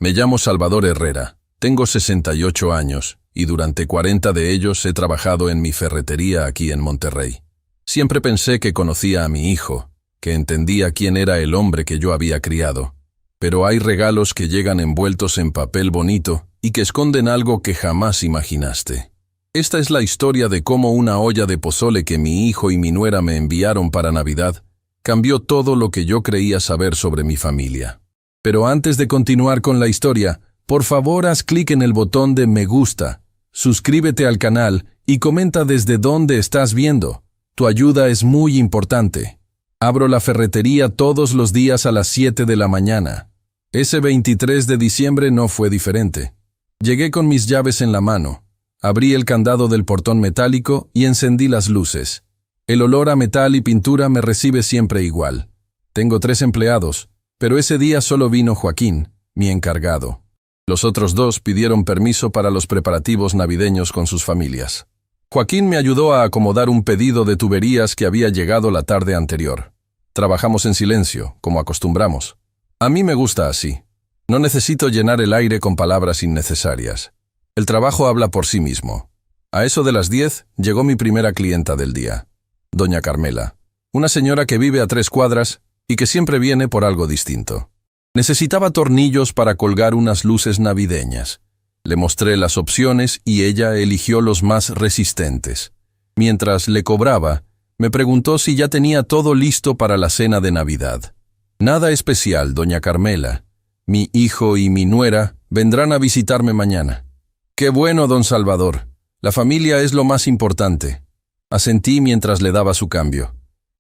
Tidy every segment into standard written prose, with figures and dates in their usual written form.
Me llamo Salvador Herrera, tengo 68 años y durante 40 de ellos he trabajado en mi ferretería aquí en Monterrey. Siempre pensé que conocía a mi hijo, que entendía quién era el hombre que yo había criado. Pero hay regalos que llegan envueltos en papel bonito y que esconden algo que jamás imaginaste. Esta es la historia de cómo una olla de pozole que mi hijo y mi nuera me enviaron para Navidad cambió todo lo que yo creía saber sobre mi familia. Pero antes de continuar con la historia, por favor haz clic en el botón de me gusta, suscríbete al canal y comenta desde dónde estás viendo. Tu ayuda es muy importante. Abro la ferretería todos los días a las 7 de la mañana. Ese 23 de diciembre no fue diferente. Llegué con mis llaves en la mano. Abrí el candado del portón metálico y encendí las luces. El olor a metal y pintura me recibe siempre igual. Tengo 3 empleados, pero ese día solo vino Joaquín, mi encargado. Los otros 2 pidieron permiso para los preparativos navideños con sus familias. Joaquín me ayudó a acomodar un pedido de tuberías que había llegado la tarde anterior. Trabajamos en silencio, como acostumbramos. A mí me gusta así. No necesito llenar el aire con palabras innecesarias. El trabajo habla por sí mismo. A eso de las 10 llegó mi primera clienta del día, doña Carmela, una señora que vive a 3 cuadras y que siempre viene por algo distinto. Necesitaba tornillos para colgar unas luces navideñas. Le mostré las opciones y ella eligió los más resistentes. Mientras le cobraba, me preguntó si ya tenía todo listo para la cena de Navidad. Nada especial, doña Carmela. Mi hijo y mi nuera vendrán a visitarme mañana. Qué bueno, don Salvador. La familia es lo más importante. Asentí mientras le daba su cambio.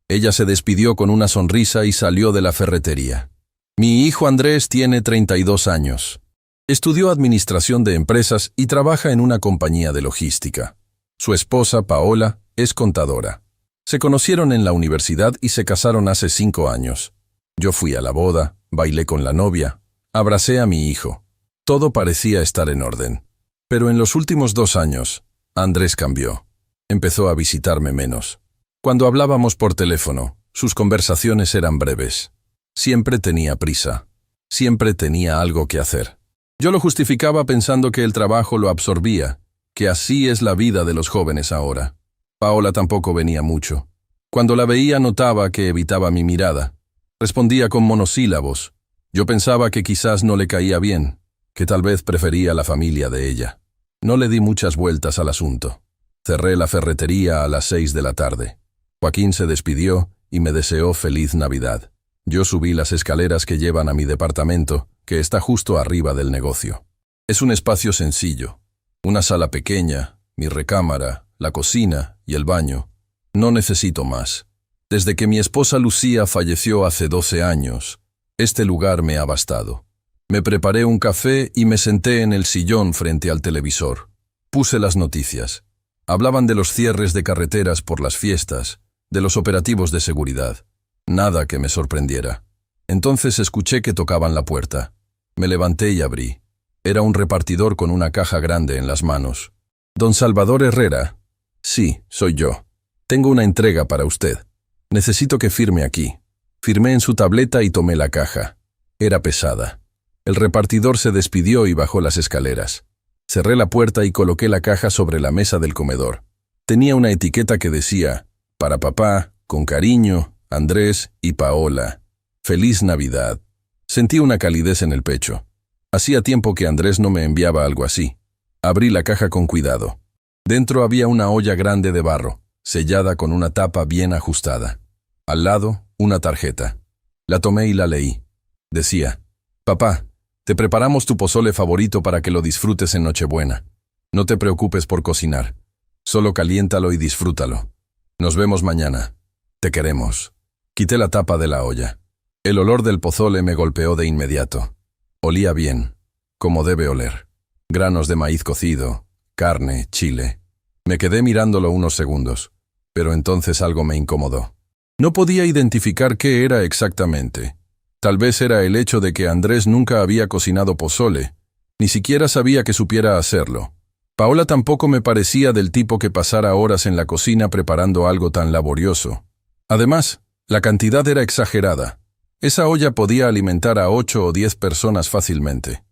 Ella se despidió con una sonrisa y salió de la ferretería. Mi hijo Andrés tiene 32 años. Estudió administración de empresas y trabaja en una compañía de logística. Su esposa, Paola, es contadora. Se conocieron en la universidad y se casaron hace 5 años. Yo fui a la boda, bailé con la novia, abracé a mi hijo. Todo parecía estar en orden. Pero en los últimos 2 años, Andrés cambió. Empezó a visitarme menos. Cuando hablábamos por teléfono, sus conversaciones eran breves. Siempre tenía prisa. Siempre tenía algo que hacer. Yo lo justificaba pensando que el trabajo lo absorbía, que así es la vida de los jóvenes ahora. Paola tampoco venía mucho. Cuando la veía notaba que evitaba mi mirada. Respondía con monosílabos. Yo pensaba que quizás no le caía bien, que tal vez prefería la familia de ella. No le di muchas vueltas al asunto. Cerré la ferretería a las 6 de la tarde. Joaquín se despidió y me deseó feliz Navidad. Yo subí las escaleras que llevan a mi departamento, que está justo arriba del negocio. Es un espacio sencillo. Una sala pequeña, mi recámara, la cocina y el baño. No necesito más. Desde que mi esposa Lucía falleció hace 12 años, este lugar me ha bastado. Me preparé un café y me senté en el sillón frente al televisor. Puse las noticias. Hablaban de los cierres de carreteras por las fiestas, de los operativos de seguridad. Nada que me sorprendiera. Entonces escuché que tocaban la puerta. Me levanté y abrí. Era un repartidor con una caja grande en las manos. «Don Salvador Herrera». «Sí, soy yo. Tengo una entrega para usted. Necesito que firme aquí». Firmé en su tableta y tomé la caja. Era pesada. El repartidor se despidió y bajó las escaleras. Cerré la puerta y coloqué la caja sobre la mesa del comedor. Tenía una etiqueta que decía, «Para papá, con cariño, Andrés y Paola. Feliz Navidad». Sentí una calidez en el pecho. Hacía tiempo que Andrés no me enviaba algo así. Abrí la caja con cuidado. Dentro había una olla grande de barro, sellada con una tapa bien ajustada. Al lado, una tarjeta. La tomé y la leí. Decía, «Papá, te preparamos tu pozole favorito para que lo disfrutes en Nochebuena. No te preocupes por cocinar. Solo caliéntalo y disfrútalo. Nos vemos mañana. Te queremos». Quité la tapa de la olla. El olor del pozole me golpeó de inmediato. Olía bien, como debe oler. Granos de maíz cocido, carne, chile. Me quedé mirándolo unos segundos, pero entonces algo me incomodó. No podía identificar qué era exactamente. Tal vez era el hecho de que Andrés nunca había cocinado pozole. Ni siquiera sabía que supiera hacerlo. Paola tampoco me parecía del tipo que pasara horas en la cocina preparando algo tan laborioso. Además, la cantidad era exagerada. Esa olla podía alimentar a 8 o 10 personas fácilmente.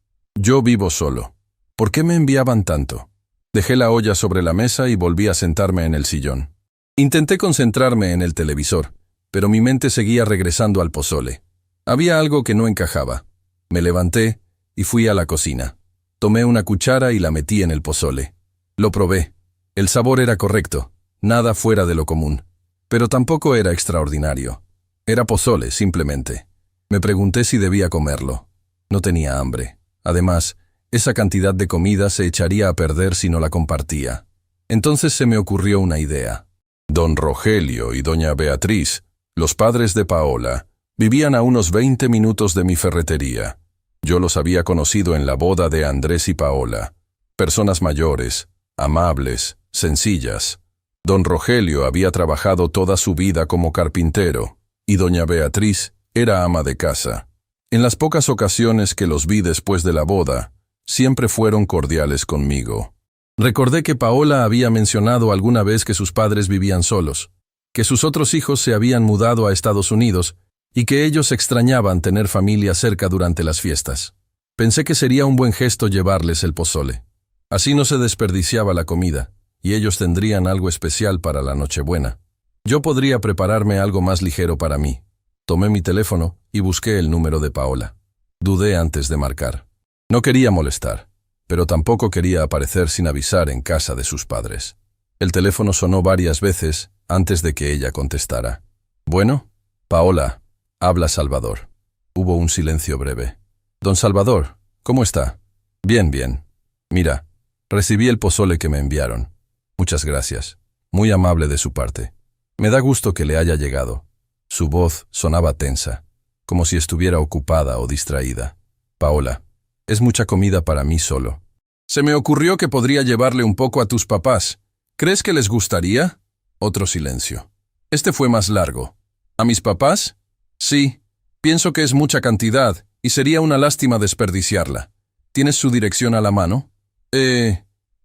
Yo vivo solo. ¿Por qué me enviaban tanto? Dejé la olla sobre la mesa y volví a sentarme en el sillón. Intenté concentrarme en el televisor, pero mi mente seguía regresando al pozole. Había algo que no encajaba. Me levanté y fui a la cocina. Tomé una cuchara y la metí en el pozole. Lo probé. El sabor era correcto, nada fuera de lo común. Pero tampoco era extraordinario. Era pozole, simplemente. Me pregunté si debía comerlo. No tenía hambre. Además, esa cantidad de comida se echaría a perder si no la compartía. Entonces se me ocurrió una idea. Don Rogelio y doña Beatriz, los padres de Paola, vivían a unos 20 minutos de mi ferretería. Yo los había conocido en la boda de Andrés y Paola. Personas mayores, amables, sencillas. Don Rogelio había trabajado toda su vida como carpintero, y doña Beatriz era ama de casa. En las pocas ocasiones que los vi después de la boda, siempre fueron cordiales conmigo. Recordé que Paola había mencionado alguna vez que sus padres vivían solos, que sus otros hijos se habían mudado a Estados Unidos y que ellos extrañaban tener familia cerca durante las fiestas. Pensé que sería un buen gesto llevarles el pozole. Así no se desperdiciaba la comida, y ellos tendrían algo especial para la Nochebuena. Yo podría prepararme algo más ligero para mí. Tomé mi teléfono y busqué el número de Paola. Dudé antes de marcar. No quería molestar, pero tampoco quería aparecer sin avisar en casa de sus padres. El teléfono sonó varias veces antes de que ella contestara. «Bueno, Paola, habla Salvador». Hubo un silencio breve. «Don Salvador, ¿cómo está?» «Bien, bien. Mira, recibí el pozole que me enviaron. Muchas gracias. Muy amable de su parte. Me da gusto que le haya llegado». Su voz sonaba tensa, como si estuviera ocupada o distraída. «Paola, es mucha comida para mí solo. Se me ocurrió que podría llevarle un poco a tus papás. ¿Crees que les gustaría?» Otro silencio. Este fue más largo. «¿A mis papás?» «Sí. Pienso que es mucha cantidad y sería una lástima desperdiciarla. ¿Tienes su dirección a la mano?»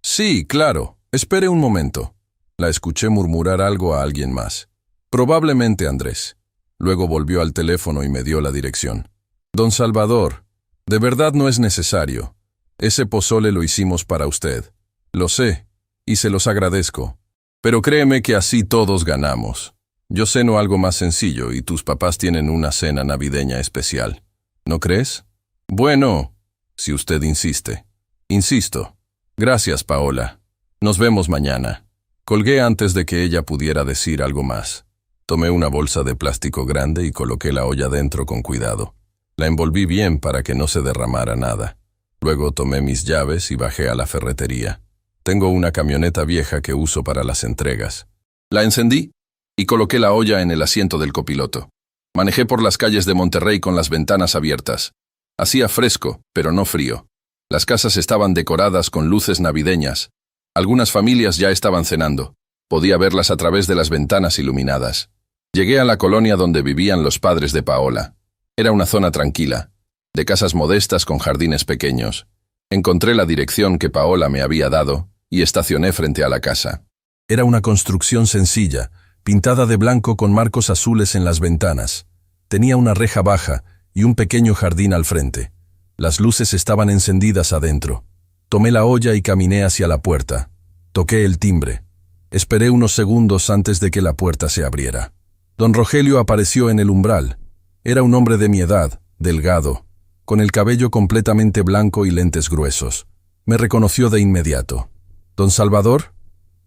Sí, claro. Espere un momento». La escuché murmurar algo a alguien más. «Probablemente Andrés». Luego volvió al teléfono y me dio la dirección. «Don Salvador, de verdad no es necesario. Ese pozole lo hicimos para usted. Lo sé, y se los agradezco. Pero créeme que así todos ganamos. Yo ceno algo más sencillo y tus papás tienen una cena navideña especial. ¿No crees?» «Bueno, si usted insiste». «Insisto. Gracias, Paola. Nos vemos mañana». Colgué antes de que ella pudiera decir algo más. Tomé una bolsa de plástico grande y coloqué la olla dentro con cuidado. La envolví bien para que no se derramara nada. Luego tomé mis llaves y bajé a la ferretería. Tengo una camioneta vieja que uso para las entregas. La encendí y coloqué la olla en el asiento del copiloto. Manejé por las calles de Monterrey con las ventanas abiertas. Hacía fresco, pero no frío. Las casas estaban decoradas con luces navideñas. Algunas familias ya estaban cenando. Podía verlas a través de las ventanas iluminadas. Llegué a la colonia donde vivían los padres de Paola. Era una zona tranquila, de casas modestas con jardines pequeños. Encontré la dirección que Paola me había dado y estacioné frente a la casa. Era una construcción sencilla, pintada de blanco con marcos azules en las ventanas. Tenía una reja baja y un pequeño jardín al frente. Las luces estaban encendidas adentro. Tomé la olla y caminé hacia la puerta. Toqué el timbre. Esperé unos segundos antes de que la puerta se abriera. Don Rogelio apareció en el umbral. Era un hombre de mi edad, delgado, con el cabello completamente blanco y lentes gruesos. Me reconoció de inmediato. «¿Don Salvador?»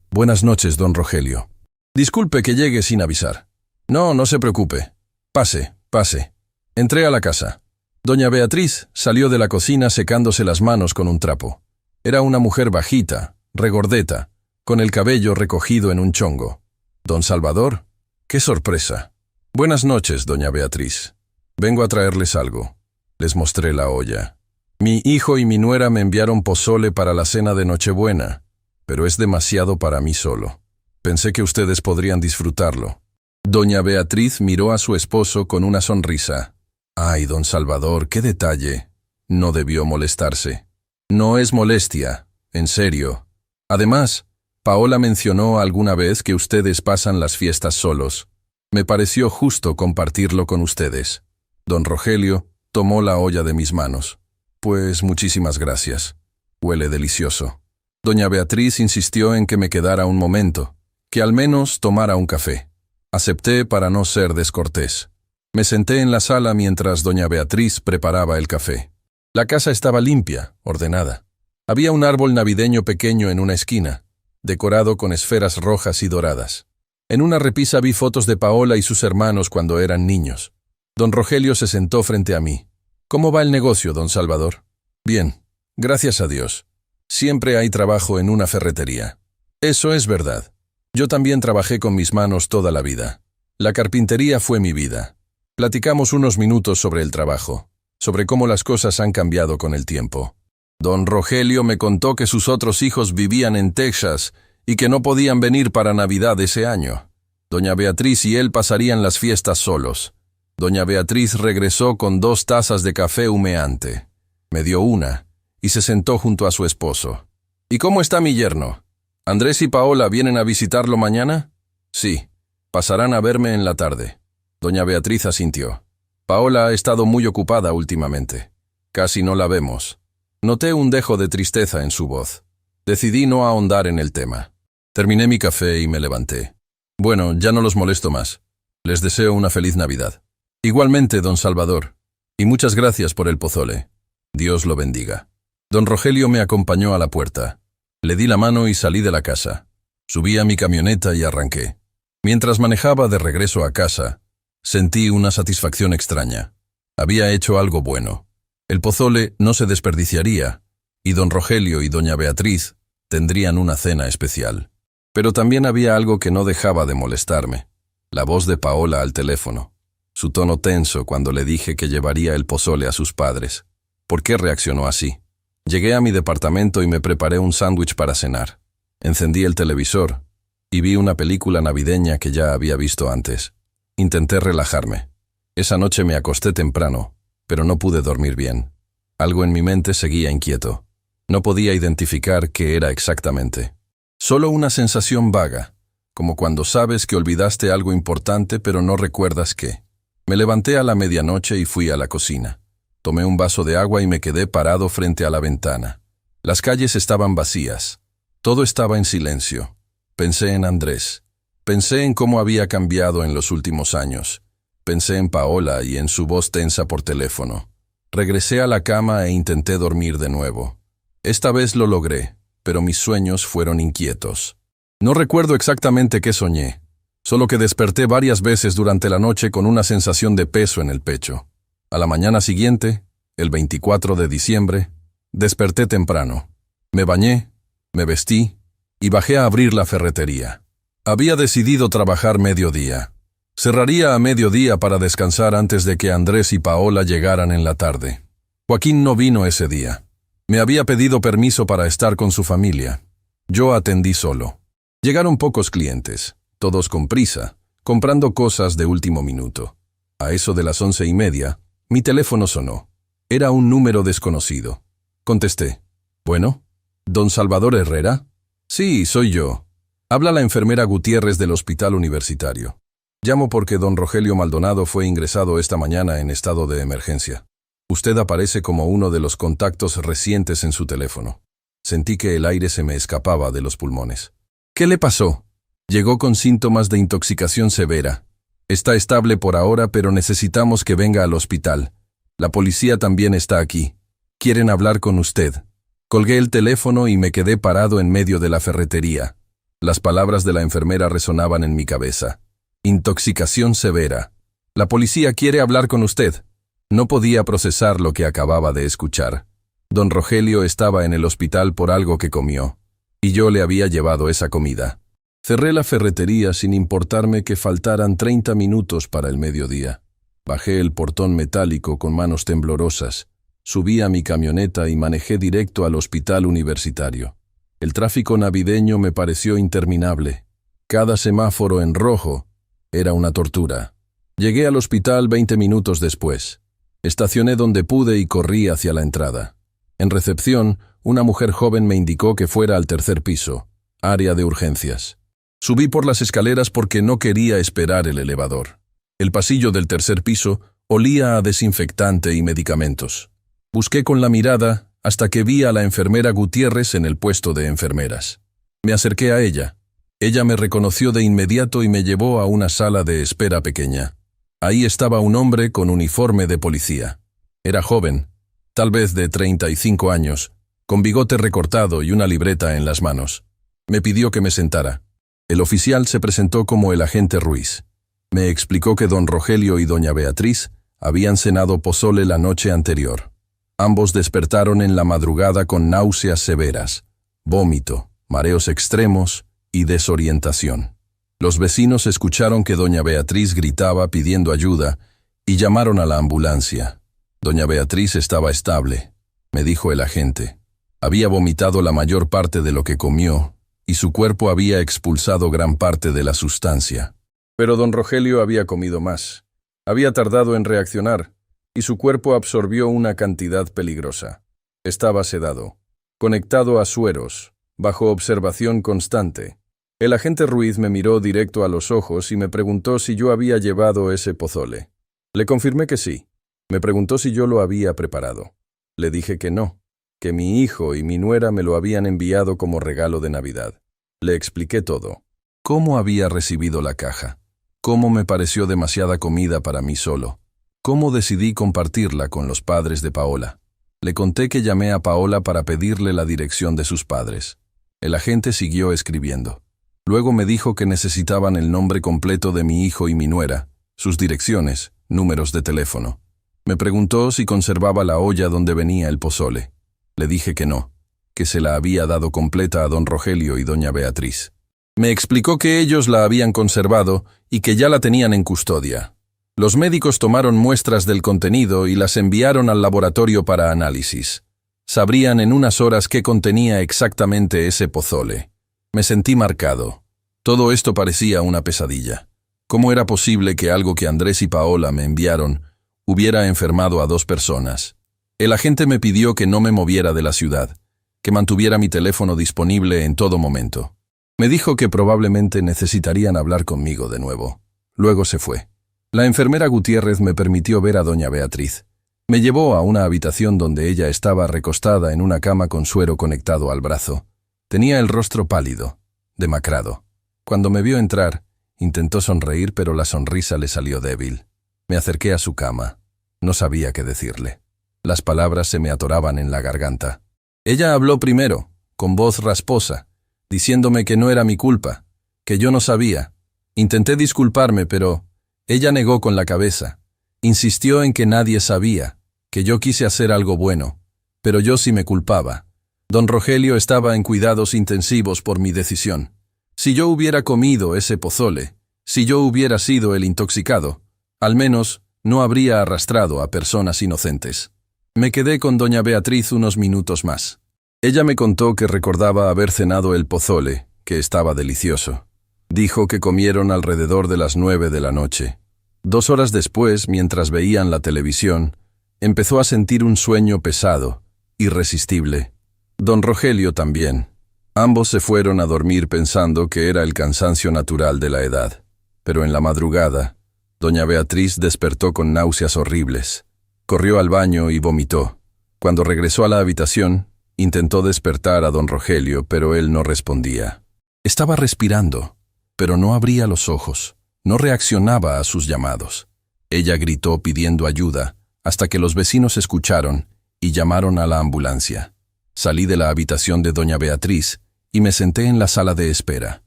«Buenas noches, don Rogelio. Disculpe que llegue sin avisar». «No, no se preocupe. Pase, pase». Entré a la casa. Doña Beatriz salió de la cocina secándose las manos con un trapo. Era una mujer bajita, regordeta, con el cabello recogido en un chongo. «¿Don Salvador?» «¡Qué sorpresa!» «Buenas noches, doña Beatriz. Vengo a traerles algo». Les mostré la olla. «Mi hijo y mi nuera me enviaron pozole para la cena de Nochebuena, pero es demasiado para mí solo. Pensé que ustedes podrían disfrutarlo». Doña Beatriz miró a su esposo con una sonrisa. «Ay, don Salvador, qué detalle. No debió molestarse». «No es molestia, en serio. Además, Paola mencionó alguna vez que ustedes pasan las fiestas solos. Me pareció justo compartirlo con ustedes». Don Rogelio tomó la olla de mis manos. Pues muchísimas gracias. Huele delicioso. Doña Beatriz insistió en que me quedara un momento, que al menos tomara un café. Acepté para no ser descortés. Me senté en la sala mientras doña Beatriz preparaba el café. La casa estaba limpia, ordenada. Había un árbol navideño pequeño en una esquina, decorado con esferas rojas y doradas. En una repisa vi fotos de Paola y sus hermanos cuando eran niños. Don Rogelio se sentó frente a mí. ¿Cómo va el negocio, don Salvador? Bien, gracias a Dios. Siempre hay trabajo en una ferretería. Eso es verdad. Yo también trabajé con mis manos toda la vida. La carpintería fue mi vida. Platicamos unos minutos sobre el trabajo, sobre cómo las cosas han cambiado con el tiempo. Don Rogelio me contó que sus otros hijos vivían en Texas y que no podían venir para Navidad ese año. Doña Beatriz y él pasarían las fiestas solos. Doña Beatriz regresó con 2 tazas de café humeante. Me dio una y se sentó junto a su esposo. ¿Y cómo está mi yerno? ¿Andrés y Paola vienen a visitarlo mañana? Sí, pasarán a verme en la tarde. Doña Beatriz asintió. Paola ha estado muy ocupada últimamente. Casi no la vemos. Noté un dejo de tristeza en su voz. Decidí no ahondar en el tema. Terminé mi café y me levanté. Bueno, ya no los molesto más. Les deseo una feliz Navidad. Igualmente, don Salvador. Y muchas gracias por el pozole. Dios lo bendiga. Don Rogelio me acompañó a la puerta. Le di la mano y salí de la casa. Subí a mi camioneta y arranqué. Mientras manejaba de regreso a casa, sentí una satisfacción extraña. Había hecho algo bueno. El pozole no se desperdiciaría, y don Rogelio y doña Beatriz tendrían una cena especial. Pero también había algo que no dejaba de molestarme. La voz de Paola al teléfono. Su tono tenso cuando le dije que llevaría el pozole a sus padres. ¿Por qué reaccionó así? Llegué a mi departamento y me preparé un sándwich para cenar. Encendí el televisor y vi una película navideña que ya había visto antes. Intenté relajarme. Esa noche me acosté temprano, pero no pude dormir bien. Algo en mi mente seguía inquieto. No podía identificar qué era exactamente. Solo una sensación vaga, como cuando sabes que olvidaste algo importante pero no recuerdas qué. Me levanté a la medianoche y fui a la cocina. Tomé un vaso de agua y me quedé parado frente a la ventana. Las calles estaban vacías. Todo estaba en silencio. Pensé en Andrés. Pensé en cómo había cambiado en los últimos años. Pensé en Paola y en su voz tensa por teléfono. Regresé a la cama e intenté dormir de nuevo. Esta vez lo logré, pero mis sueños fueron inquietos. No recuerdo exactamente qué soñé, solo que desperté varias veces durante la noche con una sensación de peso en el pecho. A la mañana siguiente, el 24 de diciembre, desperté temprano. Me bañé, me vestí y bajé a abrir la ferretería. Había decidido trabajar mediodía. Cerraría a mediodía para descansar antes de que Andrés y Paola llegaran en la tarde. Joaquín no vino ese día. Me había pedido permiso para estar con su familia. Yo atendí solo. Llegaron pocos clientes, todos con prisa, comprando cosas de último minuto. A eso de las 11:30, mi teléfono sonó. Era un número desconocido. Contesté. ¿Bueno? ¿Don Salvador Herrera? Sí, soy yo. Habla la enfermera Gutiérrez del Hospital Universitario. Llamo porque don Rogelio Maldonado fue ingresado esta mañana en estado de emergencia. Usted aparece como uno de los contactos recientes en su teléfono. Sentí que el aire se me escapaba de los pulmones. ¿Qué le pasó? Llegó con síntomas de intoxicación severa. Está estable por ahora, pero necesitamos que venga al hospital. La policía también está aquí. Quieren hablar con usted. Colgué el teléfono y me quedé parado en medio de la ferretería. Las palabras de la enfermera resonaban en mi cabeza. Intoxicación severa. La policía quiere hablar con usted. No podía procesar lo que acababa de escuchar. Don Rogelio estaba en el hospital por algo que comió, y yo le había llevado esa comida. Cerré la ferretería sin importarme que faltaran 30 minutos para el mediodía. Bajé el portón metálico con manos temblorosas, subí a mi camioneta y manejé directo al hospital universitario. El tráfico navideño me pareció interminable. Cada semáforo en rojo era una tortura. Llegué al hospital 20 minutos después. Estacioné donde pude y corrí hacia la entrada. En recepción, una mujer joven me indicó que fuera al 3er piso, área de urgencias. Subí por las escaleras porque no quería esperar el elevador. El pasillo del 3er piso olía a desinfectante y medicamentos. Busqué con la mirada hasta que vi a la enfermera Gutiérrez en el puesto de enfermeras. Me acerqué a ella. Ella me reconoció de inmediato y me llevó a una sala de espera pequeña. Ahí estaba un hombre con uniforme de policía. Era joven, tal vez de 35 años, con bigote recortado y una libreta en las manos. Me pidió que me sentara. El oficial se presentó como el agente Ruiz. Me explicó que don Rogelio y doña Beatriz habían cenado pozole la noche anterior. Ambos despertaron en la madrugada con náuseas severas, vómito, mareos extremos y desorientación. Los vecinos escucharon que doña Beatriz gritaba pidiendo ayuda y llamaron a la ambulancia. Doña Beatriz estaba estable, me dijo el agente. Había vomitado la mayor parte de lo que comió y su cuerpo había expulsado gran parte de la sustancia. Pero don Rogelio había comido más. Había tardado en reaccionar y su cuerpo absorbió una cantidad peligrosa. Estaba sedado, conectado a sueros, bajo observación constante. El agente Ruiz me miró directo a los ojos y me preguntó si yo había llevado ese pozole. Le confirmé que sí. Me preguntó si yo lo había preparado. Le dije que no, que mi hijo y mi nuera me lo habían enviado como regalo de Navidad. Le expliqué todo. Cómo había recibido la caja. Cómo me pareció demasiada comida para mí solo. Cómo decidí compartirla con los padres de Paola. Le conté que llamé a Paola para pedirle la dirección de sus padres. El agente siguió escribiendo. Luego me dijo que necesitaban el nombre completo de mi hijo y mi nuera, sus direcciones, números de teléfono. Me preguntó si conservaba la olla donde venía el pozole. Le dije que no, que se la había dado completa a don Rogelio y doña Beatriz. Me explicó que ellos la habían conservado y que ya la tenían en custodia. Los médicos tomaron muestras del contenido y las enviaron al laboratorio para análisis. Sabrían en unas horas qué contenía exactamente ese pozole. Me sentí marcado. Todo esto parecía una pesadilla. ¿Cómo era posible que algo que Andrés y Paola me enviaron hubiera enfermado a 2 personas? El agente me pidió que no me moviera de la ciudad, que mantuviera mi teléfono disponible en todo momento. Me dijo que probablemente necesitarían hablar conmigo de nuevo. Luego se fue. La enfermera Gutiérrez me permitió ver a doña Beatriz. Me llevó a una habitación donde ella estaba recostada en una cama con suero conectado al brazo. Tenía el rostro pálido, demacrado. Cuando me vio entrar, intentó sonreír, pero la sonrisa le salió débil. Me acerqué a su cama. No sabía qué decirle. Las palabras se me atoraban en la garganta. Ella habló primero, con voz rasposa, diciéndome que no era mi culpa, que yo no sabía. Intenté disculparme, pero ella negó con la cabeza. Insistió en que nadie sabía, que yo quise hacer algo bueno, pero yo sí me culpaba. Don Rogelio estaba en cuidados intensivos por mi decisión. Si yo hubiera comido ese pozole, si yo hubiera sido el intoxicado, al menos no habría arrastrado a personas inocentes. Me quedé con doña Beatriz unos minutos más. Ella me contó que recordaba haber cenado el pozole, que estaba delicioso. Dijo que comieron alrededor de las 9 de la noche. 2 horas después, mientras veían la televisión, empezó a sentir un sueño pesado, irresistible. Don Rogelio también. Ambos se fueron a dormir pensando que era el cansancio natural de la edad. Pero en la madrugada, doña Beatriz despertó con náuseas horribles. Corrió al baño y vomitó. Cuando regresó a la habitación, intentó despertar a don Rogelio, pero él no respondía. Estaba respirando, pero no abría los ojos. No reaccionaba a sus llamados. Ella gritó pidiendo ayuda, hasta que los vecinos escucharon y llamaron a la ambulancia. Salí de la habitación de doña Beatriz y me senté en la sala de espera.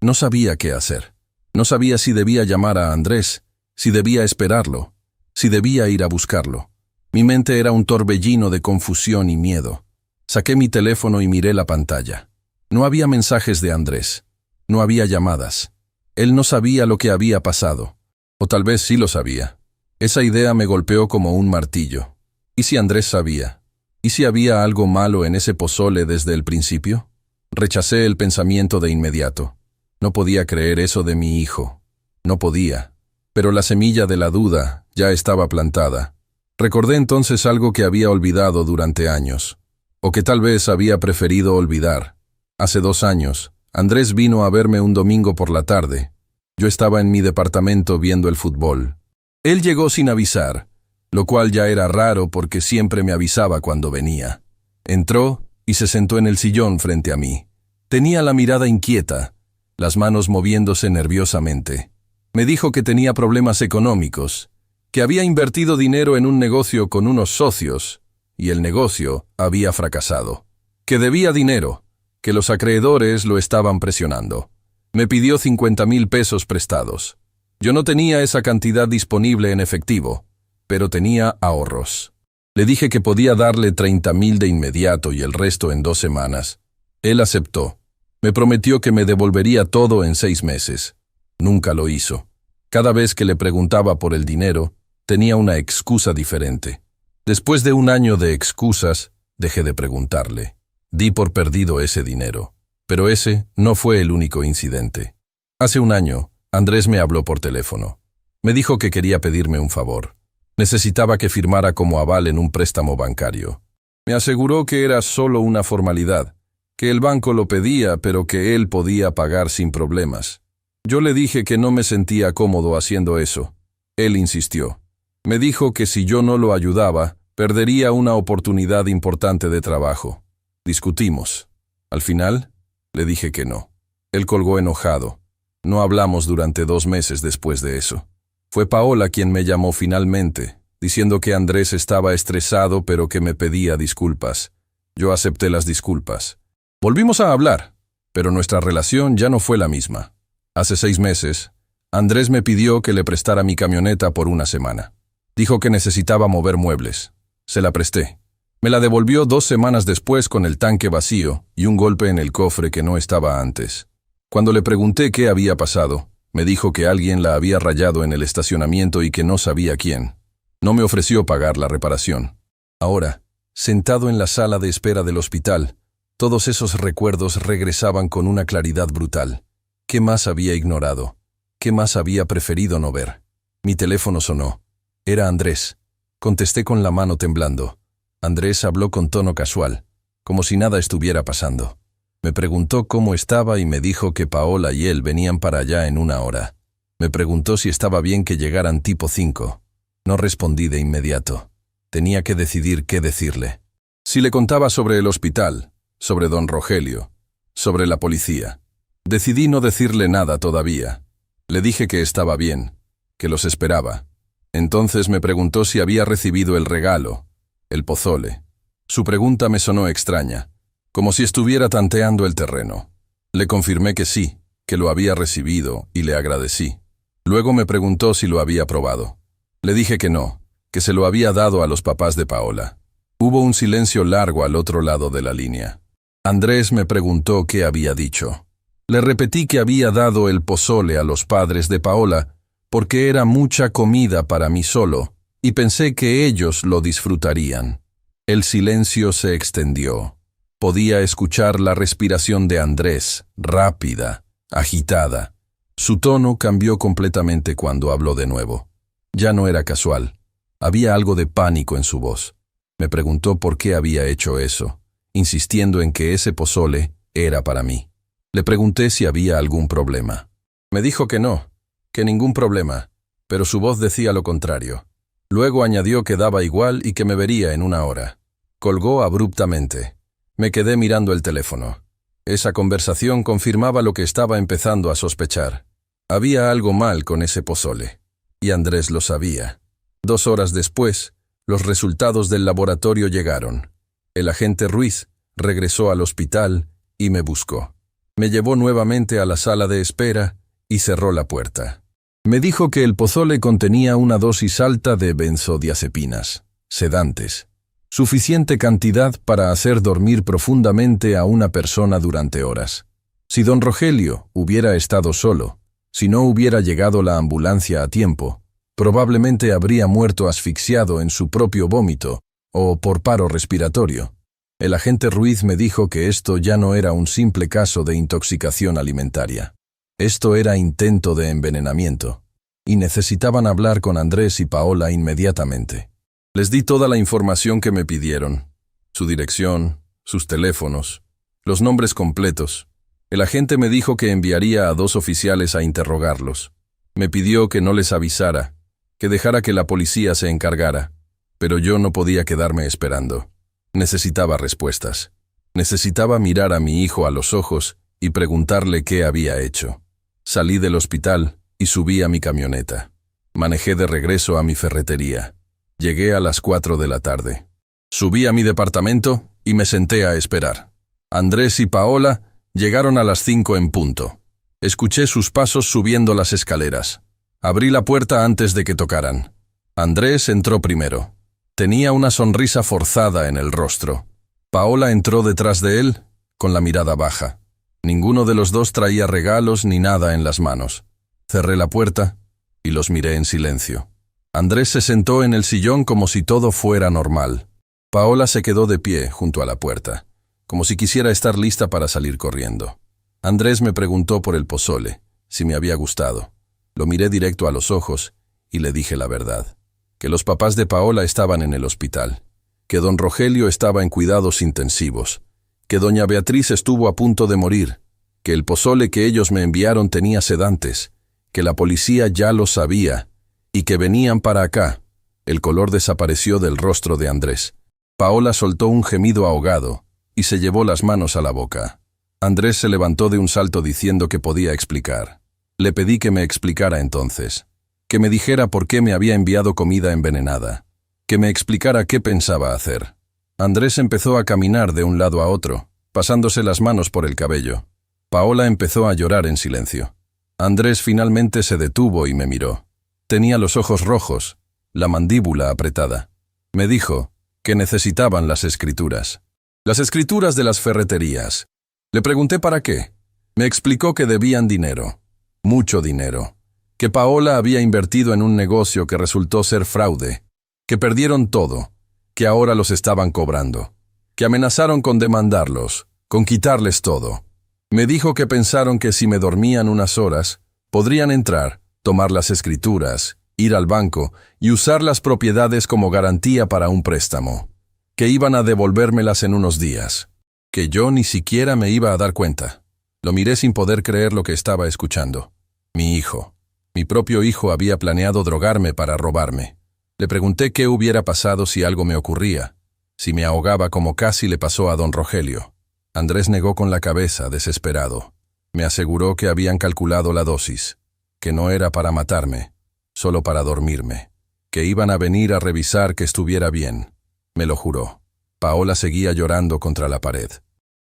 No sabía qué hacer. No sabía si debía llamar a Andrés, si debía esperarlo, si debía ir a buscarlo. Mi mente era un torbellino de confusión y miedo. Saqué mi teléfono y miré la pantalla. No había mensajes de Andrés. No había llamadas. Él no sabía lo que había pasado. O tal vez sí lo sabía. Esa idea me golpeó como un martillo. ¿Y si Andrés sabía? ¿Y si había algo malo en ese pozole desde el principio? Rechacé el pensamiento de inmediato. No podía creer eso de mi hijo. No podía. Pero la semilla de la duda ya estaba plantada. Recordé entonces algo que había olvidado durante años, o que tal vez había preferido olvidar. Hace 2 años, Andrés vino a verme un domingo por la tarde. Yo estaba en mi departamento viendo el fútbol. Él llegó sin avisar. lo cual ya era raro porque siempre me avisaba cuando venía. Entró y se sentó en el sillón frente a mí. Tenía la mirada inquieta, las manos moviéndose nerviosamente. Me dijo que tenía problemas económicos, que había invertido dinero en un negocio con unos socios, y el negocio había fracasado. Que debía dinero, que los acreedores lo estaban presionando. Me pidió 50,000 pesos prestados. Yo no tenía esa cantidad disponible en efectivo, pero tenía ahorros. Le dije que podía darle 30,000 de inmediato y el resto en 2 semanas. Él aceptó. Me prometió que me devolvería todo en 6 meses. Nunca lo hizo. Cada vez que le preguntaba por el dinero, tenía una excusa diferente. Después de 1 año de excusas, dejé de preguntarle. Di por perdido ese dinero. Pero ese no fue el único incidente. Hace 1 año, Andrés me habló por teléfono. Me dijo que quería pedirme un favor. Necesitaba que firmara como aval en un préstamo bancario. Me aseguró que era solo una formalidad, que el banco lo pedía, pero que él podía pagar sin problemas. Yo le dije que no me sentía cómodo haciendo eso. Él insistió. Me dijo que si yo no lo ayudaba, perdería una oportunidad importante de trabajo. Discutimos. Al final, le dije que no. Él colgó enojado. No hablamos durante 2 meses después de eso. Fue Paola quien me llamó finalmente, diciendo que Andrés estaba estresado pero que me pedía disculpas. Yo acepté las disculpas. Volvimos a hablar, pero nuestra relación ya no fue la misma. Hace 6 meses, Andrés me pidió que le prestara mi camioneta por 1 semana. Dijo que necesitaba mover muebles. Se la presté. Me la devolvió 2 semanas después con el tanque vacío y un golpe en el cofre que no estaba antes. Cuando le pregunté qué había pasado, me dijo que alguien la había rayado en el estacionamiento y que no sabía quién. No me ofreció pagar la reparación. Ahora, sentado en la sala de espera del hospital, todos esos recuerdos regresaban con una claridad brutal. ¿Qué más había ignorado? ¿Qué más había preferido no ver? Mi teléfono sonó. Era Andrés. Contesté con la mano temblando. Andrés habló con tono casual, como si nada estuviera pasando. Me preguntó cómo estaba y me dijo que Paola y él venían para allá en 1 hora. Me preguntó si estaba bien que llegaran tipo 5. No respondí de inmediato. Tenía que decidir qué decirle. Si le contaba sobre el hospital, sobre don Rogelio, sobre la policía. Decidí no decirle nada todavía. Le dije que estaba bien, que los esperaba. Entonces me preguntó si había recibido el regalo, el pozole. Su pregunta me sonó extraña, como si estuviera tanteando el terreno. Le confirmé que sí, que lo había recibido y le agradecí. Luego me preguntó si lo había probado. Le dije que no, que se lo había dado a los papás de Paola. Hubo un silencio largo al otro lado de la línea. Andrés me preguntó qué había dicho. Le repetí que había dado el pozole a los padres de Paola porque era mucha comida para mí solo y pensé que ellos lo disfrutarían. El silencio se extendió. Podía escuchar la respiración de Andrés, rápida, agitada. Su tono cambió completamente cuando habló de nuevo. Ya no era casual. Había algo de pánico en su voz. Me preguntó por qué había hecho eso, insistiendo en que ese pozole era para mí. Le pregunté si había algún problema. Me dijo que no, que ningún problema, pero su voz decía lo contrario. Luego añadió que daba igual y que me vería en 1 hora. Colgó abruptamente. Me quedé mirando el teléfono. Esa conversación confirmaba lo que estaba empezando a sospechar. Había algo mal con ese pozole. Y Andrés lo sabía. 2 horas después, los resultados del laboratorio llegaron. El agente Ruiz regresó al hospital y me buscó. Me llevó nuevamente a la sala de espera y cerró la puerta. Me dijo que el pozole contenía una dosis alta de benzodiazepinas, sedantes. Suficiente cantidad para hacer dormir profundamente a una persona durante horas. Si don Rogelio hubiera estado solo, si no hubiera llegado la ambulancia a tiempo, probablemente habría muerto asfixiado en su propio vómito o por paro respiratorio. El agente Ruiz me dijo que esto ya no era un simple caso de intoxicación alimentaria. Esto era intento de envenenamiento, y necesitaban hablar con Andrés y Paola inmediatamente. Les di toda la información que me pidieron, su dirección, sus teléfonos, los nombres completos. El agente me dijo que enviaría a 2 oficiales a interrogarlos. Me pidió que no les avisara, que dejara que la policía se encargara. Pero yo no podía quedarme esperando. Necesitaba respuestas. Necesitaba mirar a mi hijo a los ojos y preguntarle qué había hecho. Salí del hospital y subí a mi camioneta. Manejé de regreso a mi ferretería. Llegué a las 4 de la tarde. Subí a mi departamento y me senté a esperar. Andrés y Paola llegaron a las 5 en punto. Escuché sus pasos subiendo las escaleras. Abrí la puerta antes de que tocaran. Andrés entró primero. Tenía una sonrisa forzada en el rostro. Paola entró detrás de él, con la mirada baja. Ninguno de los dos traía regalos ni nada en las manos. Cerré la puerta y los miré en silencio. Andrés se sentó en el sillón como si todo fuera normal. Paola se quedó de pie junto a la puerta, como si quisiera estar lista para salir corriendo. Andrés me preguntó por el pozole, si me había gustado. Lo miré directo a los ojos y le dije la verdad, que los papás de Paola estaban en el hospital, que don Rogelio estaba en cuidados intensivos, que doña Beatriz estuvo a punto de morir, que el pozole que ellos me enviaron tenía sedantes, que la policía ya lo sabía y que venían para acá. El color desapareció del rostro de Andrés. Paola soltó un gemido ahogado y se llevó las manos a la boca. Andrés se levantó de un salto diciendo que podía explicar. Le pedí que me explicara entonces, que me dijera por qué me había enviado comida envenenada, que me explicara qué pensaba hacer. Andrés empezó a caminar de un lado a otro, pasándose las manos por el cabello. Paola empezó a llorar en silencio. Andrés finalmente se detuvo y me miró. Tenía los ojos rojos, la mandíbula apretada. Me dijo que necesitaban las escrituras. Las escrituras de las ferreterías. Le pregunté para qué. Me explicó que debían dinero, mucho dinero, que Paola había invertido en un negocio que resultó ser fraude, que perdieron todo, que ahora los estaban cobrando, que amenazaron con demandarlos, con quitarles todo. Me dijo que pensaron que si me dormían unas horas, podrían entrar, tomar las escrituras, ir al banco y usar las propiedades como garantía para un préstamo, que iban a devolvérmelas en unos días, que yo ni siquiera me iba a dar cuenta. Lo miré sin poder creer lo que estaba escuchando. Mi hijo, mi propio hijo había planeado drogarme para robarme. Le pregunté qué hubiera pasado si algo me ocurría, si me ahogaba como casi le pasó a don Rogelio. Andrés negó con la cabeza, desesperado. Me aseguró que habían calculado la dosis, que no era para matarme, solo para dormirme, que iban a venir a revisar que estuviera bien. Me lo juró. Paola seguía llorando contra la pared.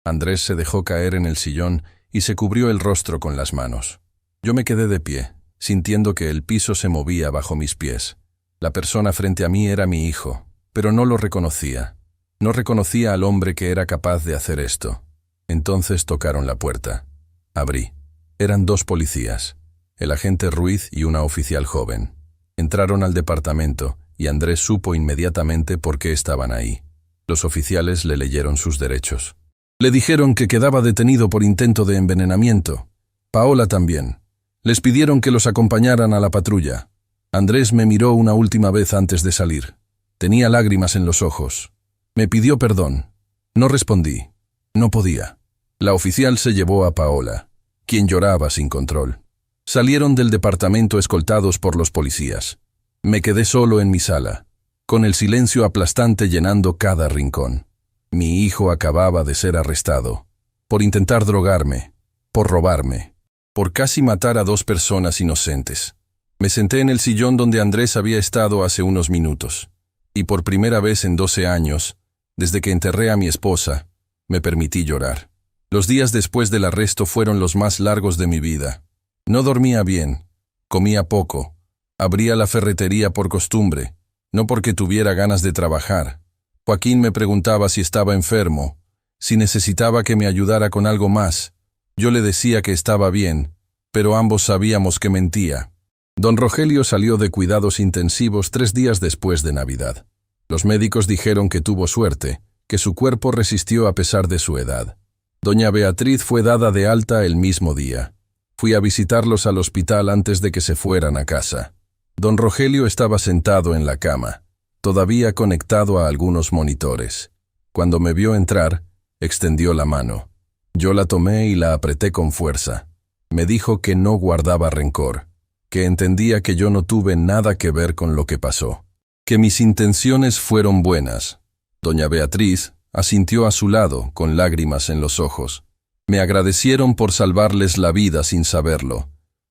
Andrés se dejó caer en el sillón y se cubrió el rostro con las manos. Yo me quedé de pie, sintiendo que el piso se movía bajo mis pies. La persona frente a mí era mi hijo, pero no lo reconocía. No reconocía al hombre que era capaz de hacer esto. Entonces tocaron la puerta. Abrí. Eran 2 policías, el agente Ruiz y una oficial joven. Entraron al departamento y Andrés supo inmediatamente por qué estaban ahí. Los oficiales le leyeron sus derechos. Le dijeron que quedaba detenido por intento de envenenamiento. Paola también. Les pidieron que los acompañaran a la patrulla. Andrés me miró una última vez antes de salir. Tenía lágrimas en los ojos. Me pidió perdón. No respondí. No podía. La oficial se llevó a Paola, quien lloraba sin control. Salieron del departamento escoltados por los policías. Me quedé solo en mi sala, con el silencio aplastante llenando cada rincón. Mi hijo acababa de ser arrestado, por intentar drogarme, por robarme, por casi matar a 2 personas inocentes. Me senté en el sillón donde Andrés había estado hace unos minutos, y por primera vez en 12 años, desde que enterré a mi esposa, me permití llorar. Los días después del arresto fueron los más largos de mi vida. No dormía bien, comía poco, abría la ferretería por costumbre, no porque tuviera ganas de trabajar. Joaquín me preguntaba si estaba enfermo, si necesitaba que me ayudara con algo más. Yo le decía que estaba bien, pero ambos sabíamos que mentía. Don Rogelio salió de cuidados intensivos 3 días después de Navidad. Los médicos dijeron que tuvo suerte, que su cuerpo resistió a pesar de su edad. Doña Beatriz fue dada de alta el mismo día. Fui a visitarlos al hospital antes de que se fueran a casa. Don Rogelio estaba sentado en la cama, todavía conectado a algunos monitores. Cuando me vio entrar, extendió la mano. Yo la tomé y la apreté con fuerza. Me dijo que no guardaba rencor, que entendía que yo no tuve nada que ver con lo que pasó. que mis intenciones fueron buenas. Doña Beatriz asintió a su lado, con lágrimas en los ojos. Me agradecieron por salvarles la vida sin saberlo,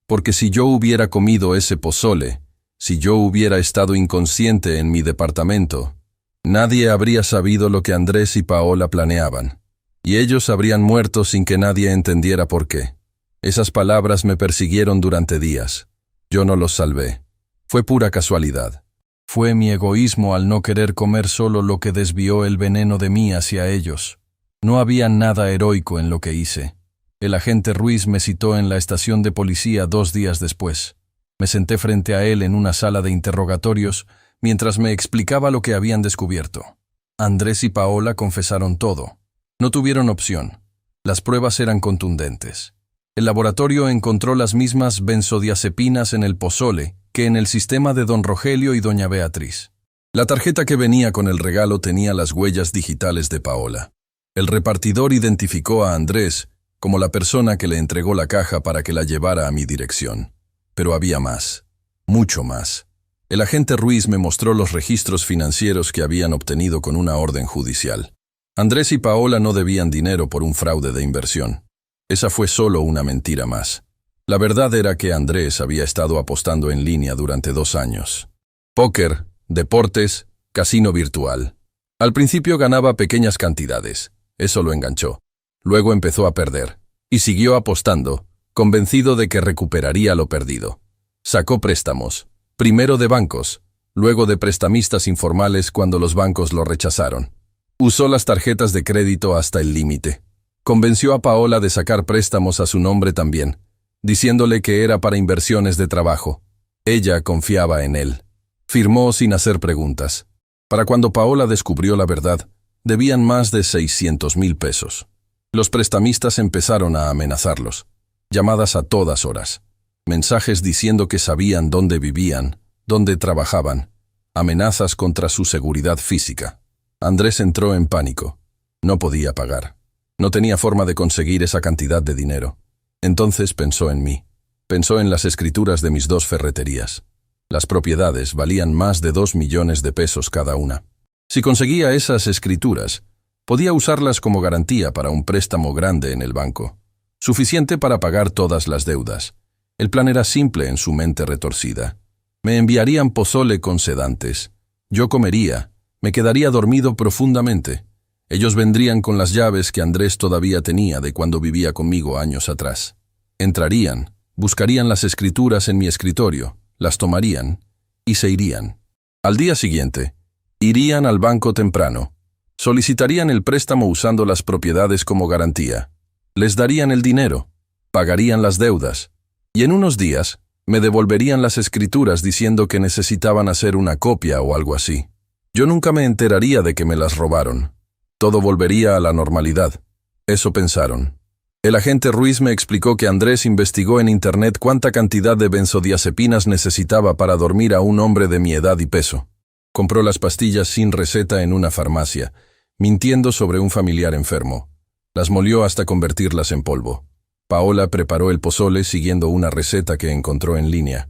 porque si yo hubiera comido ese pozole, si yo hubiera estado inconsciente en mi departamento, nadie habría sabido lo que Andrés y Paola planeaban, y ellos habrían muerto sin que nadie entendiera por qué. Esas palabras me persiguieron durante días. Yo no los salvé. Fue pura casualidad. Fue mi egoísmo al no querer comer solo lo que desvió el veneno de mí hacia ellos. No había nada heroico en lo que hice. El agente Ruiz me citó en la estación de policía 2 días después. Me senté frente a él en una sala de interrogatorios mientras me explicaba lo que habían descubierto. Andrés y Paola confesaron todo. No tuvieron opción. Las pruebas eran contundentes. El laboratorio encontró las mismas benzodiazepinas en el pozole que en el sistema de don Rogelio y doña Beatriz. La tarjeta que venía con el regalo tenía las huellas digitales de Paola. El repartidor identificó a Andrés como la persona que le entregó la caja para que la llevara a mi dirección. Pero había más, mucho más. El agente Ruiz me mostró los registros financieros que habían obtenido con una orden judicial. Andrés y Paola no debían dinero por un fraude de inversión. Esa fue solo una mentira más. La verdad era que Andrés había estado apostando en línea durante 2 años. Póker, deportes, casino virtual. Al principio ganaba pequeñas cantidades. Eso lo enganchó. Luego empezó a perder. Y siguió apostando, convencido de que recuperaría lo perdido. Sacó préstamos, primero de bancos, luego de prestamistas informales cuando los bancos lo rechazaron. Usó las tarjetas de crédito hasta el límite. Convenció a Paola de sacar préstamos a su nombre también, diciéndole que era para inversiones de trabajo. Ella confiaba en él. Firmó sin hacer preguntas. Para cuando Paola descubrió la verdad, debían más de 600,000 pesos. Los prestamistas empezaron a amenazarlos. Llamadas a todas horas. Mensajes diciendo que sabían dónde vivían, dónde trabajaban. Amenazas contra su seguridad física. Andrés entró en pánico. No podía pagar. No tenía forma de conseguir esa cantidad de dinero. Entonces pensó en mí. Pensó en las escrituras de mis 2 ferreterías. Las propiedades valían más de 2 millones de pesos cada una. Si conseguía esas escrituras, podía usarlas como garantía para un préstamo grande en el banco, suficiente para pagar todas las deudas. El plan era simple en su mente retorcida. Me enviarían pozole con sedantes. Yo comería, me quedaría dormido profundamente. Ellos vendrían con las llaves que Andrés todavía tenía de cuando vivía conmigo años atrás. Entrarían, buscarían las escrituras en mi escritorio, las tomarían y se irían. Al día siguiente, irían al banco temprano. Solicitarían el préstamo usando las propiedades como garantía. Les darían el dinero, pagarían las deudas, y en unos días me devolverían las escrituras diciendo que necesitaban hacer una copia o algo así. Yo nunca me enteraría de que me las robaron. Todo volvería a la normalidad. Eso pensaron. El agente Ruiz me explicó que Andrés investigó en internet cuánta cantidad de benzodiazepinas necesitaba para dormir a un hombre de mi edad y peso. Compró las pastillas sin receta en una farmacia, mintiendo sobre un familiar enfermo. Las molió hasta convertirlas en polvo. Paola preparó el pozole siguiendo una receta que encontró en línea.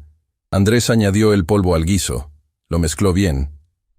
Andrés añadió el polvo al guiso, lo mezcló bien.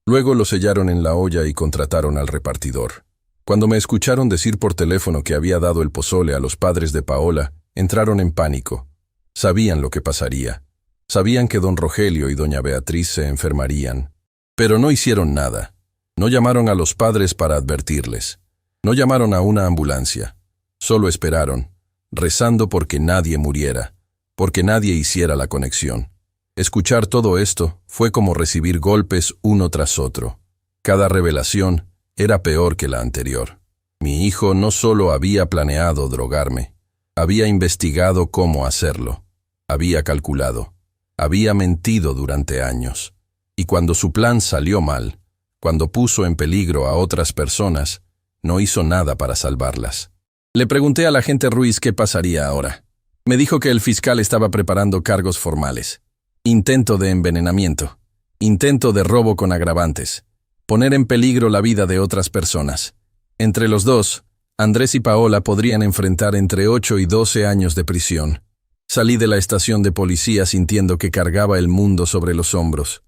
Luego lo sellaron en la olla y contrataron al repartidor. Cuando me escucharon decir por teléfono que había dado el pozole a los padres de Paola, entraron en pánico. Sabían lo que pasaría. Sabían que don Rogelio y doña Beatriz se enfermarían. Pero no hicieron nada. No llamaron a los padres para advertirles. No llamaron a una ambulancia. Solo esperaron, rezando porque nadie muriera, porque nadie hiciera la conexión. Escuchar todo esto fue como recibir golpes uno tras otro. Cada revelación era peor que la anterior. Mi hijo no solo había planeado drogarme, había investigado cómo hacerlo, había calculado, había mentido durante años. Y cuando su plan salió mal, cuando puso en peligro a otras personas, no hizo nada para salvarlas. Le pregunté al agente Ruiz qué pasaría ahora. Me dijo que el fiscal estaba preparando cargos formales. Intento de envenenamiento, intento de robo con agravantes, poner en peligro la vida de otras personas. Entre los dos, Andrés y Paola podrían enfrentar entre 8 y 12 años de prisión. Salí de la estación de policía sintiendo que cargaba el mundo sobre los hombros.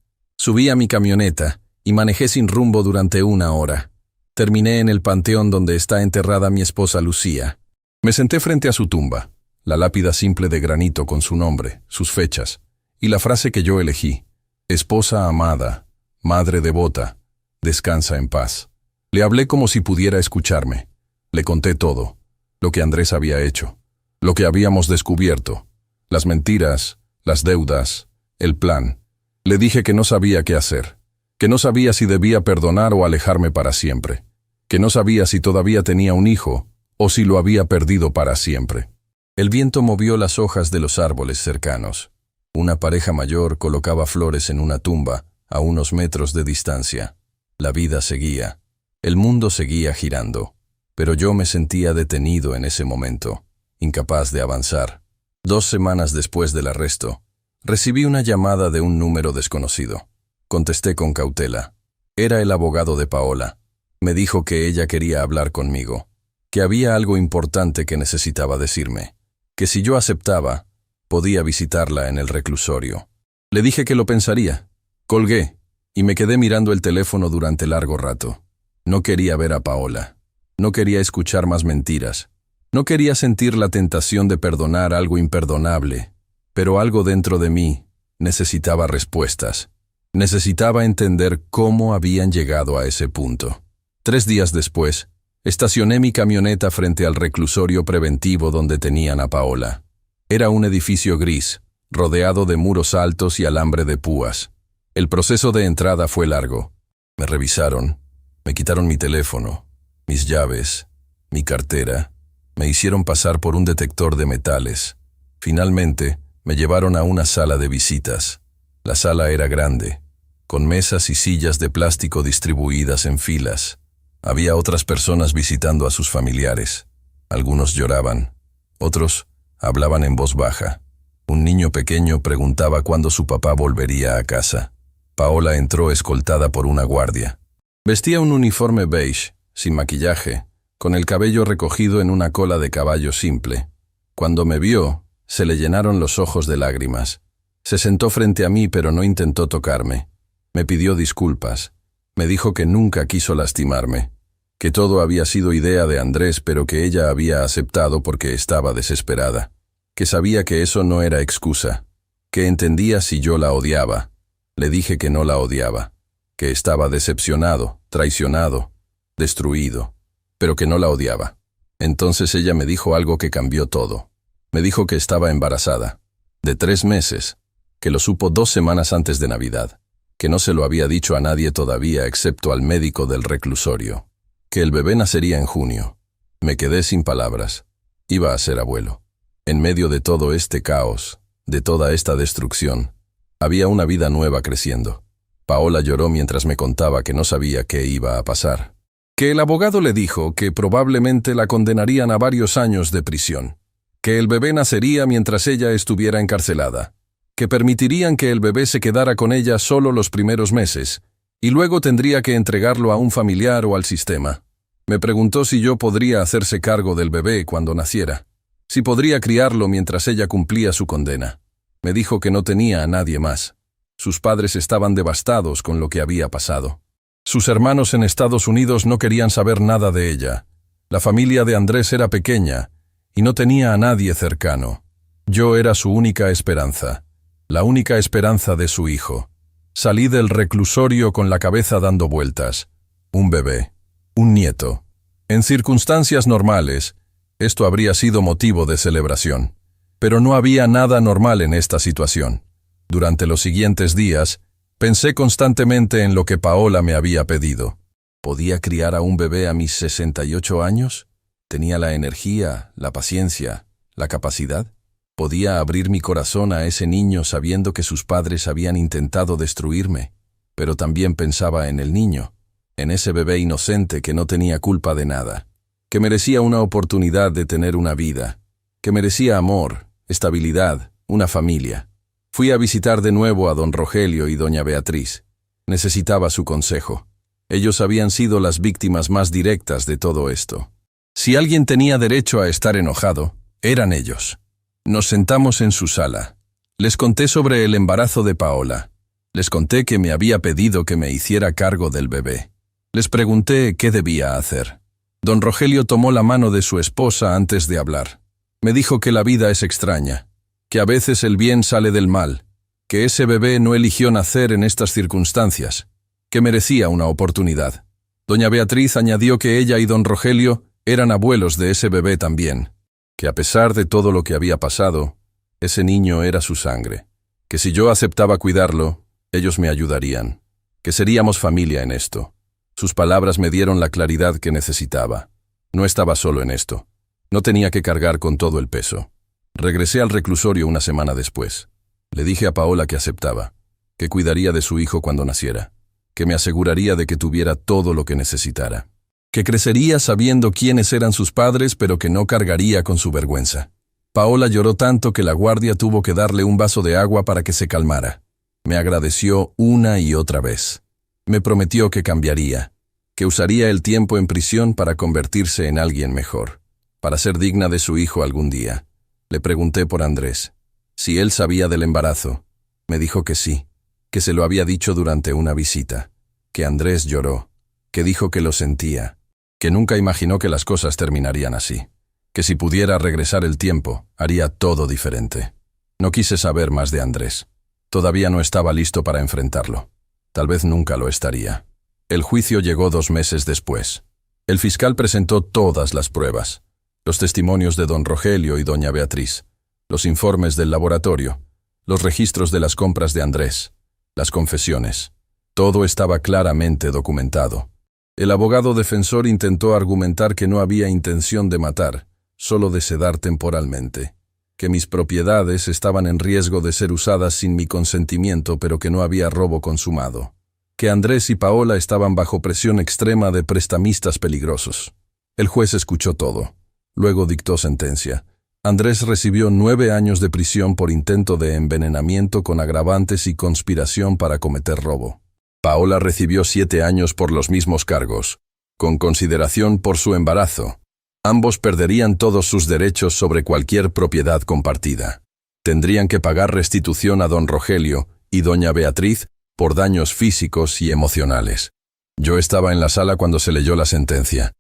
Subí a mi camioneta y manejé sin rumbo durante 1 hora. Terminé en el panteón donde está enterrada mi esposa Lucía. Me senté frente a su tumba, la lápida simple de granito con su nombre, sus fechas, y la frase que yo elegí: esposa amada, madre devota, descansa en paz. Le hablé como si pudiera escucharme. Le conté todo, lo que Andrés había hecho, lo que habíamos descubierto, las mentiras, las deudas, el plan. Le dije que no sabía qué hacer, que no sabía si debía perdonar o alejarme para siempre, que no sabía si todavía tenía un hijo o si lo había perdido para siempre. El viento movió las hojas de los árboles cercanos. Una pareja mayor colocaba flores en una tumba a unos metros de distancia. La vida seguía. El mundo seguía girando. Pero yo me sentía detenido en ese momento, incapaz de avanzar. 2 semanas después del arresto, recibí una llamada de un número desconocido. Contesté con cautela. Era el abogado de Paola. Me dijo que ella quería hablar conmigo, que había algo importante que necesitaba decirme, que si yo aceptaba, podía visitarla en el reclusorio. Le dije que lo pensaría. Colgué y me quedé mirando el teléfono durante largo rato. No quería ver a Paola. No quería escuchar más mentiras. No quería sentir la tentación de perdonar algo imperdonable, pero algo dentro de mí necesitaba respuestas. Necesitaba entender cómo habían llegado a ese punto. 3 días después, estacioné mi camioneta frente al reclusorio preventivo donde tenían a Paola. Era un edificio gris, rodeado de muros altos y alambre de púas. El proceso de entrada fue largo. Me revisaron, me quitaron mi teléfono, mis llaves, mi cartera, me hicieron pasar por un detector de metales. Finalmente, me llevaron a una sala de visitas. La sala era grande, con mesas y sillas de plástico distribuidas en filas. Había otras personas visitando a sus familiares. Algunos lloraban, otros hablaban en voz baja. Un niño pequeño preguntaba cuándo su papá volvería a casa. Paola entró escoltada por una guardia. Vestía un uniforme beige, sin maquillaje, con el cabello recogido en una cola de caballo simple. Cuando me vio, se le llenaron los ojos de lágrimas. Se sentó frente a mí pero no intentó tocarme. Me pidió disculpas. Me dijo que nunca quiso lastimarme, que todo había sido idea de Andrés pero que ella había aceptado porque estaba desesperada, que sabía que eso no era excusa, que entendía si yo la odiaba. Le dije que no la odiaba, que estaba decepcionado, traicionado, destruido, pero que no la odiaba. Entonces ella me dijo algo que cambió todo. Me dijo que estaba embarazada, de 3 meses, que lo supo 2 semanas antes de Navidad, que no se lo había dicho a nadie todavía excepto al médico del reclusorio, que el bebé nacería en junio. Me quedé sin palabras. Iba a ser abuelo. En medio de todo este caos, de toda esta destrucción, había una vida nueva creciendo. Paola lloró mientras me contaba que no sabía qué iba a pasar. Que el abogado le dijo que probablemente la condenarían a varios años de prisión. Que el bebé nacería mientras ella estuviera encarcelada. Que permitirían que el bebé se quedara con ella solo los primeros meses, y luego tendría que entregarlo a un familiar o al sistema. Me preguntó si yo podría hacerse cargo del bebé cuando naciera, si podría criarlo mientras ella cumplía su condena. Me dijo que no tenía a nadie más. Sus padres estaban devastados con lo que había pasado. Sus hermanos en Estados Unidos no querían saber nada de ella. La familia de Andrés era pequeña y no tenía a nadie cercano. Yo era su única esperanza, la única esperanza de su hijo. Salí del reclusorio con la cabeza dando vueltas. Un bebé, un nieto. En circunstancias normales, esto habría sido motivo de celebración. Pero no había nada normal en esta situación. Durante los siguientes días, pensé constantemente en lo que Paola me había pedido. ¿Podía criar a un bebé a mis 68 años? ¿Tenía la energía, la paciencia, la capacidad? ¿Podía abrir mi corazón a ese niño sabiendo que sus padres habían intentado destruirme? Pero también pensaba en el niño, en ese bebé inocente que no tenía culpa de nada, que merecía una oportunidad de tener una vida, que merecía amor, estabilidad, una familia. Fui a visitar de nuevo a don Rogelio y doña Beatriz. Necesitaba su consejo. Ellos habían sido las víctimas más directas de todo esto. Si alguien tenía derecho a estar enojado, eran ellos. Nos sentamos en su sala. Les conté sobre el embarazo de Paola. Les conté que me había pedido que me hiciera cargo del bebé. Les pregunté qué debía hacer. Don Rogelio tomó la mano de su esposa antes de hablar. Me dijo que la vida es extraña, que a veces el bien sale del mal, que ese bebé no eligió nacer en estas circunstancias, que merecía una oportunidad. Doña Beatriz añadió que ella y don Rogelio eran abuelos de ese bebé también, que a pesar de todo lo que había pasado, ese niño era su sangre, que si yo aceptaba cuidarlo, ellos me ayudarían, que seríamos familia en esto. Sus palabras me dieron la claridad que necesitaba. No estaba solo en esto. No tenía que cargar con todo el peso. Regresé al reclusorio una semana después. Le dije a Paola que aceptaba, que cuidaría de su hijo cuando naciera, que me aseguraría de que tuviera todo lo que necesitara, que crecería sabiendo quiénes eran sus padres, pero que no cargaría con su vergüenza. Paola lloró tanto que la guardia tuvo que darle un vaso de agua para que se calmara. Me agradeció una y otra vez. Me prometió que cambiaría, que usaría el tiempo en prisión para convertirse en alguien mejor, para ser digna de su hijo algún día. Le pregunté por Andrés, si él sabía del embarazo. Me dijo que sí, que se lo había dicho durante una visita, que Andrés lloró, que dijo que lo sentía, que nunca imaginó que las cosas terminarían así, que si pudiera regresar el tiempo, haría todo diferente. No quise saber más de Andrés. Todavía no estaba listo para enfrentarlo. Tal vez nunca lo estaría. El juicio llegó 2 meses después. El fiscal presentó todas las pruebas, los testimonios de don Rogelio y doña Beatriz, los informes del laboratorio, los registros de las compras de Andrés, las confesiones. Todo estaba claramente documentado. El abogado defensor intentó argumentar que no había intención de matar, solo de sedar temporalmente, que mis propiedades estaban en riesgo de ser usadas sin mi consentimiento, pero que no había robo consumado, que Andrés y Paola estaban bajo presión extrema de prestamistas peligrosos. El juez escuchó todo. Luego dictó sentencia. Andrés recibió 9 años de prisión por intento de envenenamiento con agravantes y conspiración para cometer robo. Paola recibió 7 años por los mismos cargos, con consideración por su embarazo. Ambos perderían todos sus derechos sobre cualquier propiedad compartida. Tendrían que pagar restitución a don Rogelio y doña Beatriz por daños físicos y emocionales. Yo estaba en la sala cuando se leyó la sentencia.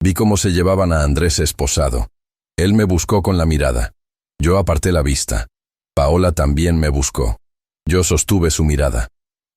Vi cómo se llevaban a Andrés esposado. Él me buscó con la mirada. Yo aparté la vista. Paola también me buscó. Yo sostuve su mirada.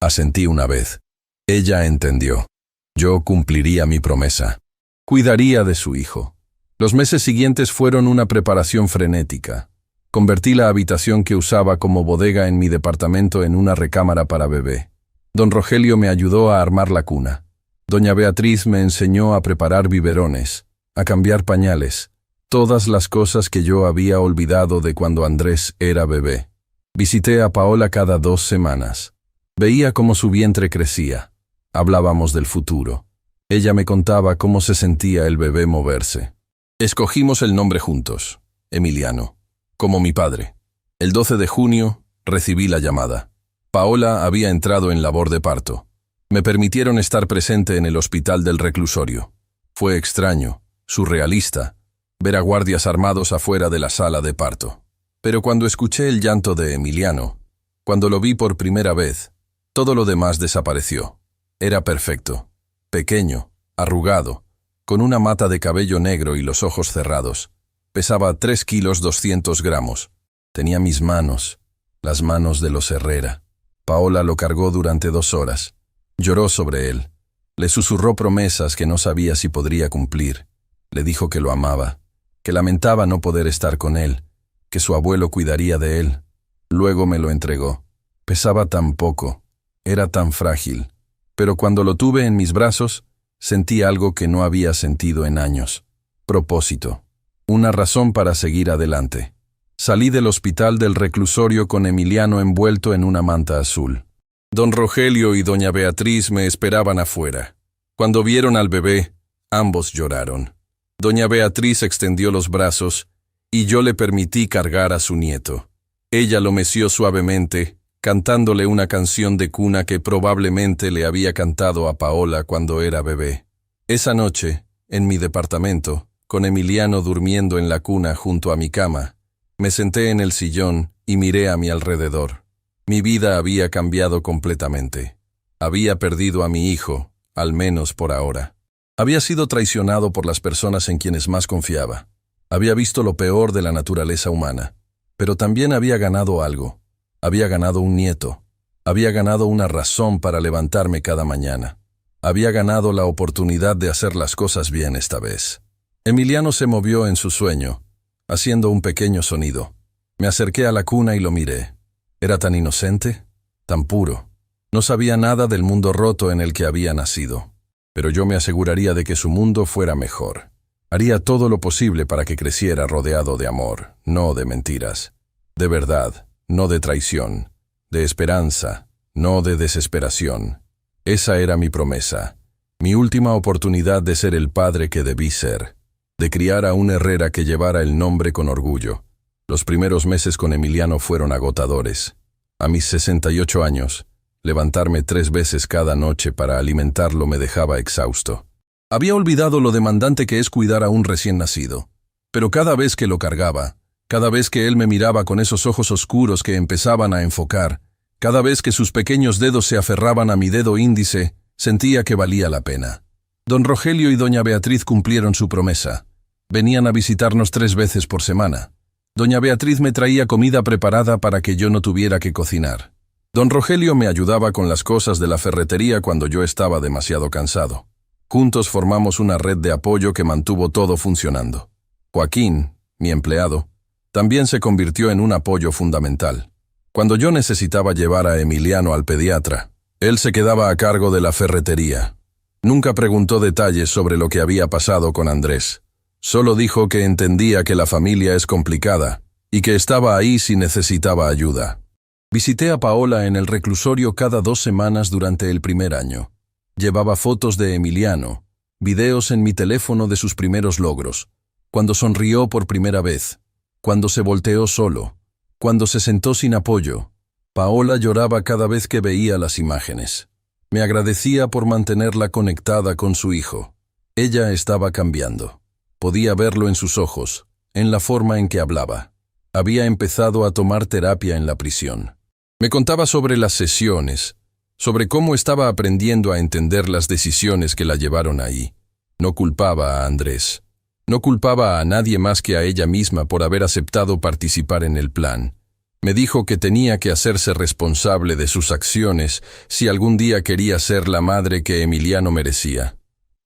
Asentí una vez. Ella entendió. Yo cumpliría mi promesa. Cuidaría de su hijo. Los meses siguientes fueron una preparación frenética. Convertí la habitación que usaba como bodega en mi departamento en una recámara para bebé. Don Rogelio me ayudó a armar la cuna. Doña Beatriz me enseñó a preparar biberones, a cambiar pañales, todas las cosas que yo había olvidado de cuando Andrés era bebé. Visité a Paola cada 2 semanas. Veía cómo su vientre crecía. Hablábamos del futuro. Ella me contaba cómo se sentía el bebé moverse. Escogimos el nombre juntos, Emiliano, como mi padre. El 12 de junio recibí la llamada. Paola había entrado en labor de parto. Me permitieron estar presente en el hospital del reclusorio. Fue extraño, surrealista, ver a guardias armados afuera de la sala de parto. Pero cuando escuché el llanto de Emiliano, cuando lo vi por primera vez, todo lo demás desapareció. Era perfecto, pequeño, arrugado, con una mata de cabello negro y los ojos cerrados. Pesaba 3 kilos 200 gramos. Tenía mis manos, las manos de los Herrera. Paola lo cargó durante 2 horas. Lloró sobre él. Le susurró promesas que no sabía si podría cumplir. Le dijo que lo amaba, que lamentaba no poder estar con él, que su abuelo cuidaría de él. Luego me lo entregó. Pesaba tan poco, era tan frágil. Pero cuando lo tuve en mis brazos, sentí algo que no había sentido en años. Propósito. Una razón para seguir adelante. Salí del hospital del reclusorio con Emiliano envuelto en una manta azul. Don Rogelio y doña Beatriz me esperaban afuera. Cuando vieron al bebé, ambos lloraron. Doña Beatriz extendió los brazos y yo le permití cargar a su nieto. Ella lo meció suavemente, cantándole una canción de cuna que probablemente le había cantado a Paola cuando era bebé. Esa noche, en mi departamento, con Emiliano durmiendo en la cuna junto a mi cama, me senté en el sillón y miré a mi alrededor. Mi vida había cambiado completamente. Había perdido a mi hijo, al menos por ahora. Había sido traicionado por las personas en quienes más confiaba. Había visto lo peor de la naturaleza humana. Pero también había ganado algo. Había ganado un nieto. Había ganado una razón para levantarme cada mañana. Había ganado la oportunidad de hacer las cosas bien esta vez. Emiliano se movió en su sueño, haciendo un pequeño sonido. Me acerqué a la cuna y lo miré. Era tan inocente, tan puro. No sabía nada del mundo roto en el que había nacido. Pero yo me aseguraría de que su mundo fuera mejor. Haría todo lo posible para que creciera rodeado de amor, no de mentiras. De verdad, no de traición. De esperanza, no de desesperación. Esa era mi promesa. Mi última oportunidad de ser el padre que debí ser. De criar a un Herrera que llevara el nombre con orgullo. Los primeros meses con Emiliano fueron agotadores. A mis 68 años, levantarme 3 veces cada noche para alimentarlo me dejaba exhausto. Había olvidado lo demandante que es cuidar a un recién nacido. Pero cada vez que lo cargaba, cada vez que él me miraba con esos ojos oscuros que empezaban a enfocar, cada vez que sus pequeños dedos se aferraban a mi dedo índice, sentía que valía la pena. Don Rogelio y doña Beatriz cumplieron su promesa. Venían a visitarnos 3 veces por semana. Doña Beatriz me traía comida preparada para que yo no tuviera que cocinar. Don Rogelio me ayudaba con las cosas de la ferretería cuando yo estaba demasiado cansado. Juntos formamos una red de apoyo que mantuvo todo funcionando. Joaquín, mi empleado, también se convirtió en un apoyo fundamental. Cuando yo necesitaba llevar a Emiliano al pediatra, él se quedaba a cargo de la ferretería. Nunca preguntó detalles sobre lo que había pasado con Andrés. Solo dijo que entendía que la familia es complicada y que estaba ahí si necesitaba ayuda. Visité a Paola en el reclusorio cada 2 semanas durante el primer año. Llevaba fotos de Emiliano, videos en mi teléfono de sus primeros logros, cuando sonrió por primera vez, cuando se volteó solo, cuando se sentó sin apoyo. Paola lloraba cada vez que veía las imágenes. Me agradecía por mantenerla conectada con su hijo. Ella estaba cambiando. Podía verlo en sus ojos, en la forma en que hablaba. Había empezado a tomar terapia en la prisión. Me contaba sobre las sesiones, sobre cómo estaba aprendiendo a entender las decisiones que la llevaron ahí. No culpaba a Andrés. No culpaba a nadie más que a ella misma por haber aceptado participar en el plan. Me dijo que tenía que hacerse responsable de sus acciones si algún día quería ser la madre que Emiliano merecía.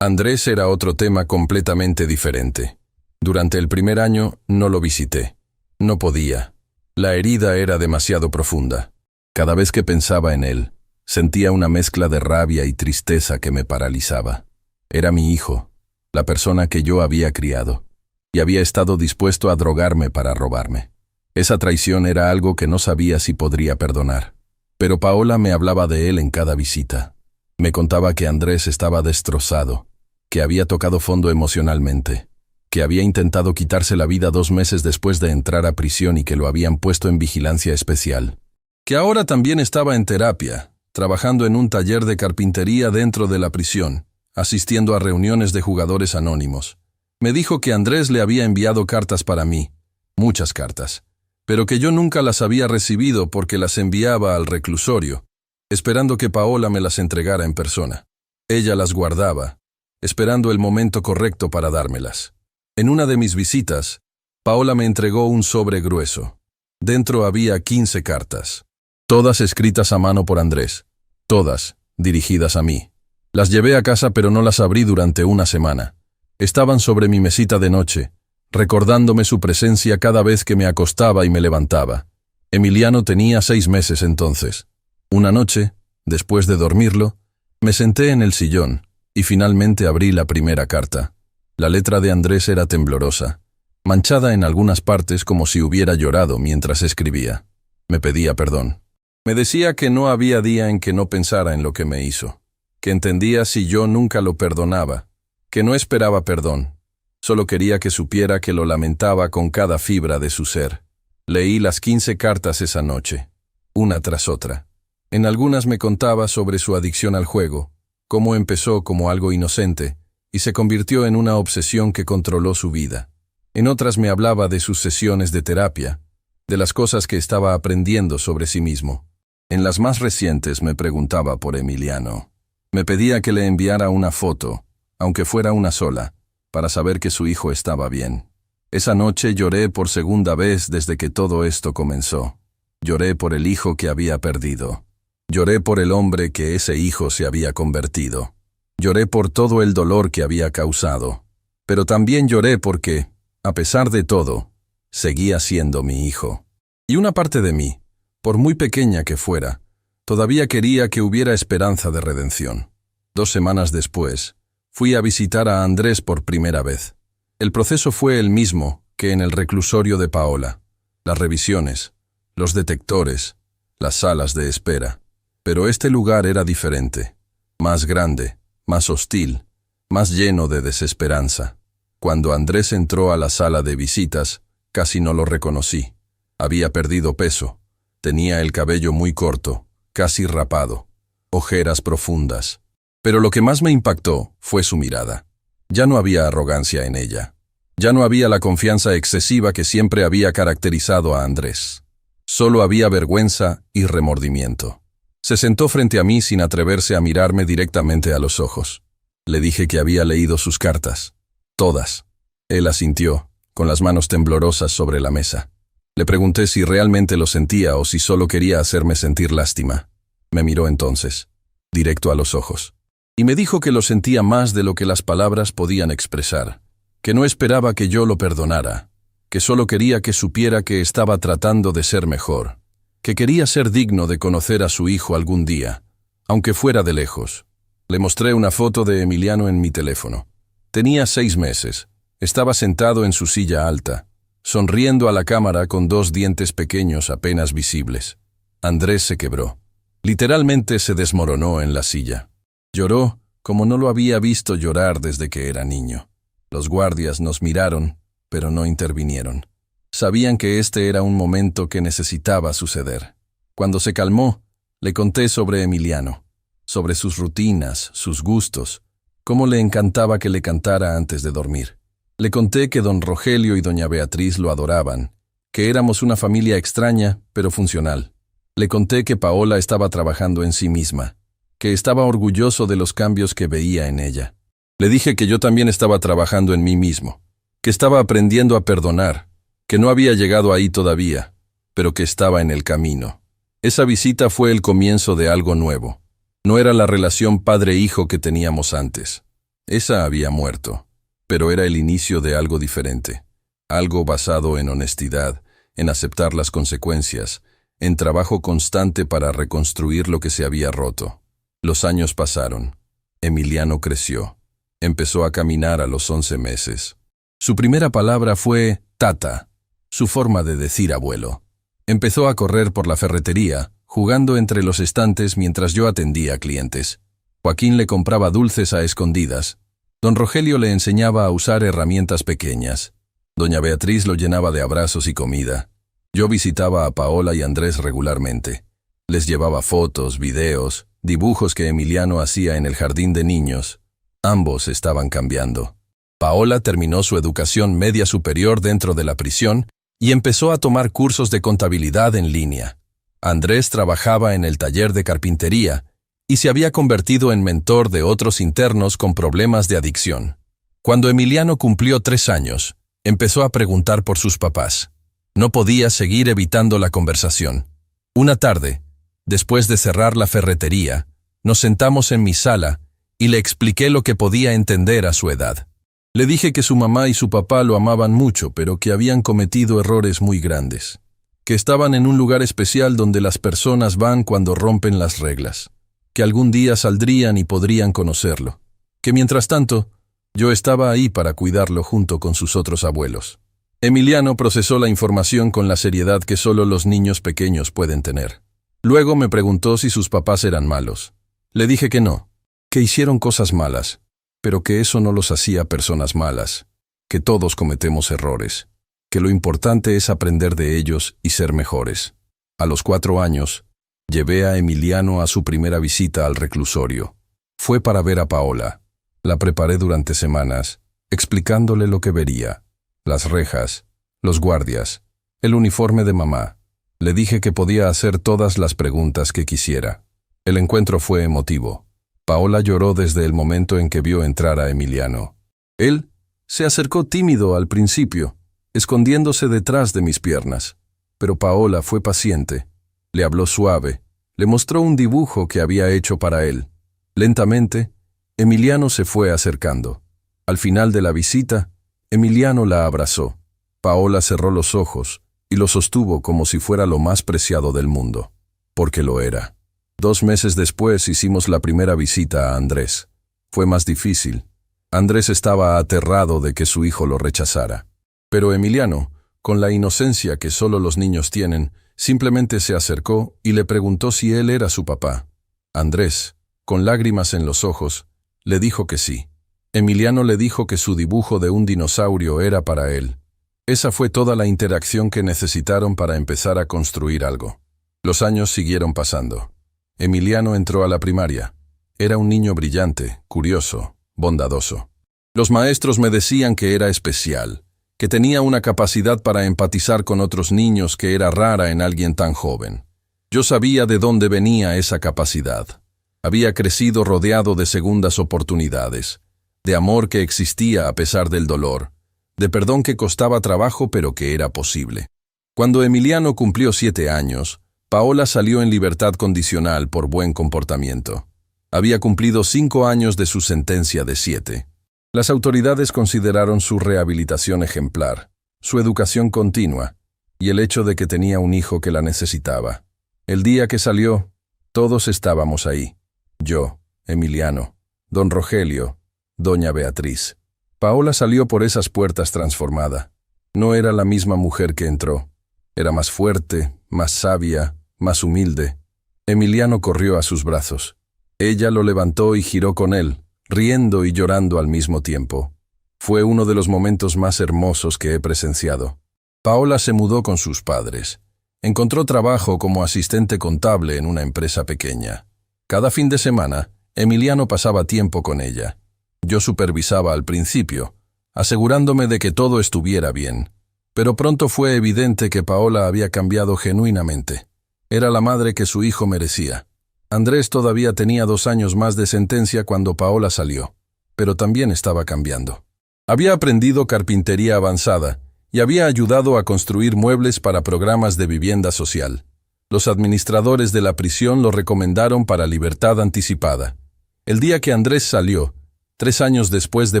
Andrés era otro tema completamente diferente. Durante el primer año no lo visité. No podía. La herida era demasiado profunda. Cada vez que pensaba en él, sentía una mezcla de rabia y tristeza que me paralizaba. Era mi hijo, la persona que yo había criado, y había estado dispuesto a drogarme para robarme. Esa traición era algo que no sabía si podría perdonar. Pero Paola me hablaba de él en cada visita. Me contaba que Andrés estaba destrozado, que había tocado fondo emocionalmente, que había intentado quitarse la vida 2 meses después de entrar a prisión y que lo habían puesto en vigilancia especial. Que ahora también estaba en terapia, trabajando en un taller de carpintería dentro de la prisión, asistiendo a reuniones de jugadores anónimos. Me dijo que Andrés le había enviado cartas para mí, muchas cartas, pero que yo nunca las había recibido porque las enviaba al reclusorio, esperando que Paola me las entregara en persona. Ella las guardaba, esperando el momento correcto para dármelas. En una de mis visitas, Paola me entregó un sobre grueso. Dentro había 15 cartas, todas escritas a mano por Andrés, todas dirigidas a mí. Las llevé a casa pero no las abrí durante una semana. Estaban sobre mi mesita de noche, recordándome su presencia cada vez que me acostaba y me levantaba. Emiliano tenía 6 meses entonces. Una noche, después de dormirlo, me senté en el sillón y finalmente abrí la primera carta. La letra de Andrés era temblorosa, manchada en algunas partes como si hubiera llorado mientras escribía. Me pedía perdón. Me decía que no había día en que no pensara en lo que me hizo, que entendía si yo nunca lo perdonaba, que no esperaba perdón. Solo quería que supiera que lo lamentaba con cada fibra de su ser. Leí las 15 cartas esa noche, una tras otra. En algunas me contaba sobre su adicción al juego, cómo empezó como algo inocente y se convirtió en una obsesión que controló su vida. En otras me hablaba de sus sesiones de terapia, de las cosas que estaba aprendiendo sobre sí mismo. En las más recientes me preguntaba por Emiliano. Me pedía que le enviara una foto, aunque fuera una sola, para saber que su hijo estaba bien. Esa noche lloré por segunda vez desde que todo esto comenzó. Lloré por el hijo que había perdido. Lloré por el hombre que ese hijo se había convertido. Lloré por todo el dolor que había causado. Pero también lloré porque, a pesar de todo, seguía siendo mi hijo. Y una parte de mí, por muy pequeña que fuera, todavía quería que hubiera esperanza de redención. 2 semanas después, fui a visitar a Andrés por primera vez. El proceso fue el mismo que en el reclusorio de Paola. Las revisiones, los detectores, las salas de espera. Pero este lugar era diferente, más grande, más hostil, más lleno de desesperanza. Cuando Andrés entró a la sala de visitas, casi no lo reconocí. Había perdido peso, tenía el cabello muy corto, casi rapado, ojeras profundas. Pero lo que más me impactó fue su mirada. Ya no había arrogancia en ella. Ya no había la confianza excesiva que siempre había caracterizado a Andrés. Solo había vergüenza y remordimiento. Se sentó frente a mí sin atreverse a mirarme directamente a los ojos. Le dije que había leído sus cartas. Todas. Él asintió, con las manos temblorosas sobre la mesa. Le pregunté si realmente lo sentía o si solo quería hacerme sentir lástima. Me miró entonces, directo a los ojos, y me dijo que lo sentía más de lo que las palabras podían expresar, que no esperaba que yo lo perdonara, que solo quería que supiera que estaba tratando de ser mejor, que quería ser digno de conocer a su hijo algún día, aunque fuera de lejos. Le mostré una foto de Emiliano en mi teléfono. Tenía 6 meses. Estaba sentado en su silla alta, sonriendo a la cámara con 2 dientes pequeños apenas visibles. Andrés se quebró. Literalmente se desmoronó en la silla. Lloró como no lo había visto llorar desde que era niño. Los guardias nos miraron, pero no intervinieron. Sabían que este era un momento que necesitaba suceder. Cuando se calmó, le conté sobre Emiliano, sobre sus rutinas, sus gustos, cómo le encantaba que le cantara antes de dormir. Le conté que don Rogelio y doña Beatriz lo adoraban, que éramos una familia extraña, pero funcional. Le conté que Paola estaba trabajando en sí misma, que estaba orgulloso de los cambios que veía en ella. Le dije que yo también estaba trabajando en mí mismo, que estaba aprendiendo a perdonar, que no había llegado ahí todavía, pero que estaba en el camino. Esa visita fue el comienzo de algo nuevo. No era la relación padre-hijo que teníamos antes. Esa había muerto, pero era el inicio de algo diferente, algo basado en honestidad, en aceptar las consecuencias, en trabajo constante para reconstruir lo que se había roto. Los años pasaron. Emiliano creció. Empezó a caminar a los 11 meses. Su primera palabra fue tata, su forma de decir abuelo. Empezó a correr por la ferretería, jugando entre los estantes mientras yo atendía a clientes. Joaquín le compraba dulces a escondidas. Don Rogelio le enseñaba a usar herramientas pequeñas. Doña Beatriz lo llenaba de abrazos y comida. Yo visitaba a Paola y Andrés regularmente. Les llevaba fotos, videos, dibujos que Emiliano hacía en el jardín de niños. Ambos estaban cambiando. Paola terminó su educación media superior dentro de la prisión y empezó a tomar cursos de contabilidad en línea. Andrés trabajaba en el taller de carpintería y se había convertido en mentor de otros internos con problemas de adicción. Cuando Emiliano cumplió 3 años, empezó a preguntar por sus papás. No podía seguir evitando la conversación. Una tarde, después de cerrar la ferretería, nos sentamos en mi sala y le expliqué lo que podía entender a su edad. Le dije que su mamá y su papá lo amaban mucho, pero que habían cometido errores muy grandes. Que estaban en un lugar especial donde las personas van cuando rompen las reglas. Que algún día saldrían y podrían conocerlo. Que mientras tanto, yo estaba ahí para cuidarlo junto con sus otros abuelos. Emiliano procesó la información con la seriedad que solo los niños pequeños pueden tener. Luego me preguntó si sus papás eran malos. Le dije que no, que hicieron cosas malas, pero que eso no los hacía personas malas, que todos cometemos errores, que lo importante es aprender de ellos y ser mejores. A los 4 años, llevé a Emiliano a su primera visita al reclusorio. Fue para ver a Paola. La preparé durante semanas, explicándole lo que vería: las rejas, los guardias, el uniforme de mamá, Le dije que podía hacer todas las preguntas que quisiera. El encuentro fue emotivo. Paola lloró desde el momento en que vio entrar a Emiliano. Él se acercó tímido al principio, escondiéndose detrás de mis piernas. Pero Paola fue paciente. Le habló suave, le mostró un dibujo que había hecho para él. Lentamente, Emiliano se fue acercando. Al final de la visita, Emiliano la abrazó. Paola cerró los ojos y lo sostuvo como si fuera lo más preciado del mundo, porque lo era. 2 meses después hicimos la primera visita a Andrés. Fue más difícil. Andrés estaba aterrado de que su hijo lo rechazara. Pero Emiliano, con la inocencia que solo los niños tienen, simplemente se acercó y le preguntó si él era su papá. Andrés, con lágrimas en los ojos, le dijo que sí. Emiliano le dijo que su dibujo de un dinosaurio era para él. Esa fue toda la interacción que necesitaron para empezar a construir algo. Los años siguieron pasando. Emiliano entró a la primaria. Era un niño brillante, curioso, bondadoso. Los maestros me decían que era especial, que tenía una capacidad para empatizar con otros niños que era rara en alguien tan joven. Yo sabía de dónde venía esa capacidad. Había crecido rodeado de segundas oportunidades, de amor que existía a pesar del dolor, de perdón que costaba trabajo pero que era posible. Cuando Emiliano cumplió 7 años, Paola salió en libertad condicional por buen comportamiento. Había cumplido 5 años de su sentencia de 7. Las autoridades consideraron su rehabilitación ejemplar, su educación continua y el hecho de que tenía un hijo que la necesitaba. El día que salió, todos estábamos ahí. Yo, Emiliano, don Rogelio, doña Beatriz. Paola salió por esas puertas transformada. No era la misma mujer que entró. Era más fuerte, más sabia, más humilde. Emiliano corrió a sus brazos. Ella lo levantó y giró con él, riendo y llorando al mismo tiempo. Fue uno de los momentos más hermosos que he presenciado. Paola se mudó con sus padres. Encontró trabajo como asistente contable en una empresa pequeña. Cada fin de semana, Emiliano pasaba tiempo con ella. Yo supervisaba al principio, asegurándome de que todo estuviera bien. Pero pronto fue evidente que Paola había cambiado genuinamente. Era la madre que su hijo merecía. Andrés todavía tenía 2 años más de sentencia cuando Paola salió, pero también estaba cambiando. Había aprendido carpintería avanzada y había ayudado a construir muebles para programas de vivienda social. Los administradores de la prisión lo recomendaron para libertad anticipada. El día que Andrés salió, 3 años después de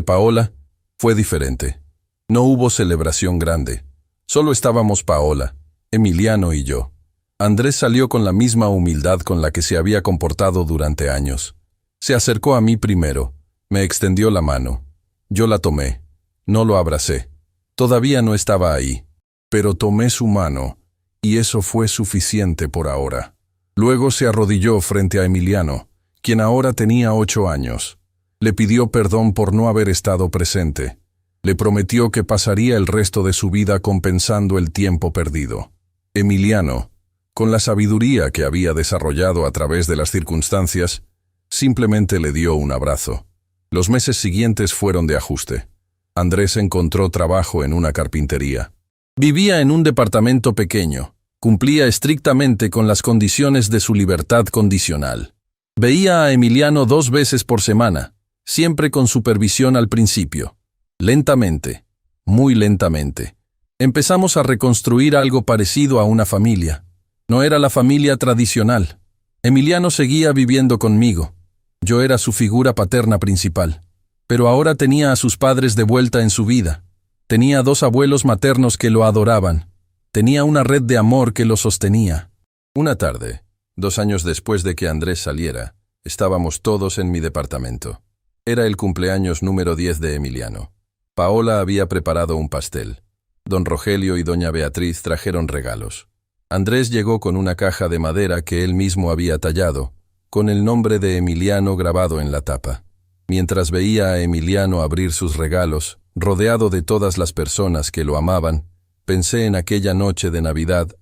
Paola, fue diferente. No hubo celebración grande. Solo estábamos Paola, Emiliano y yo. Andrés salió con la misma humildad con la que se había comportado durante años. Se acercó a mí primero, me extendió la mano. Yo la tomé. No lo abracé. Todavía no estaba ahí. Pero tomé su mano, y eso fue suficiente por ahora. Luego se arrodilló frente a Emiliano, quien ahora tenía 8 años. Le pidió perdón por no haber estado presente. Le prometió que pasaría el resto de su vida compensando el tiempo perdido. Emiliano, con la sabiduría que había desarrollado a través de las circunstancias, simplemente le dio un abrazo. Los meses siguientes fueron de ajuste. Andrés encontró trabajo en una carpintería. Vivía en un departamento pequeño. Cumplía estrictamente con las condiciones de su libertad condicional. Veía a Emiliano 2 veces por semana, siempre con supervisión al principio. Lentamente, muy lentamente, empezamos a reconstruir algo parecido a una familia. No era la familia tradicional. Emiliano seguía viviendo conmigo. Yo era su figura paterna principal. Pero ahora tenía a sus padres de vuelta en su vida. Tenía 2 abuelos maternos que lo adoraban. Tenía una red de amor que lo sostenía. Una tarde, 2 años después de que Andrés saliera, estábamos todos en mi departamento. Era el cumpleaños número 10 de Emiliano. Paola había preparado un pastel. Don Rogelio y doña Beatriz trajeron regalos. Andrés llegó con una caja de madera que él mismo había tallado, con el nombre de Emiliano grabado en la tapa. Mientras veía a Emiliano abrir sus regalos, rodeado de todas las personas que lo amaban, pensé en aquella noche de Navidad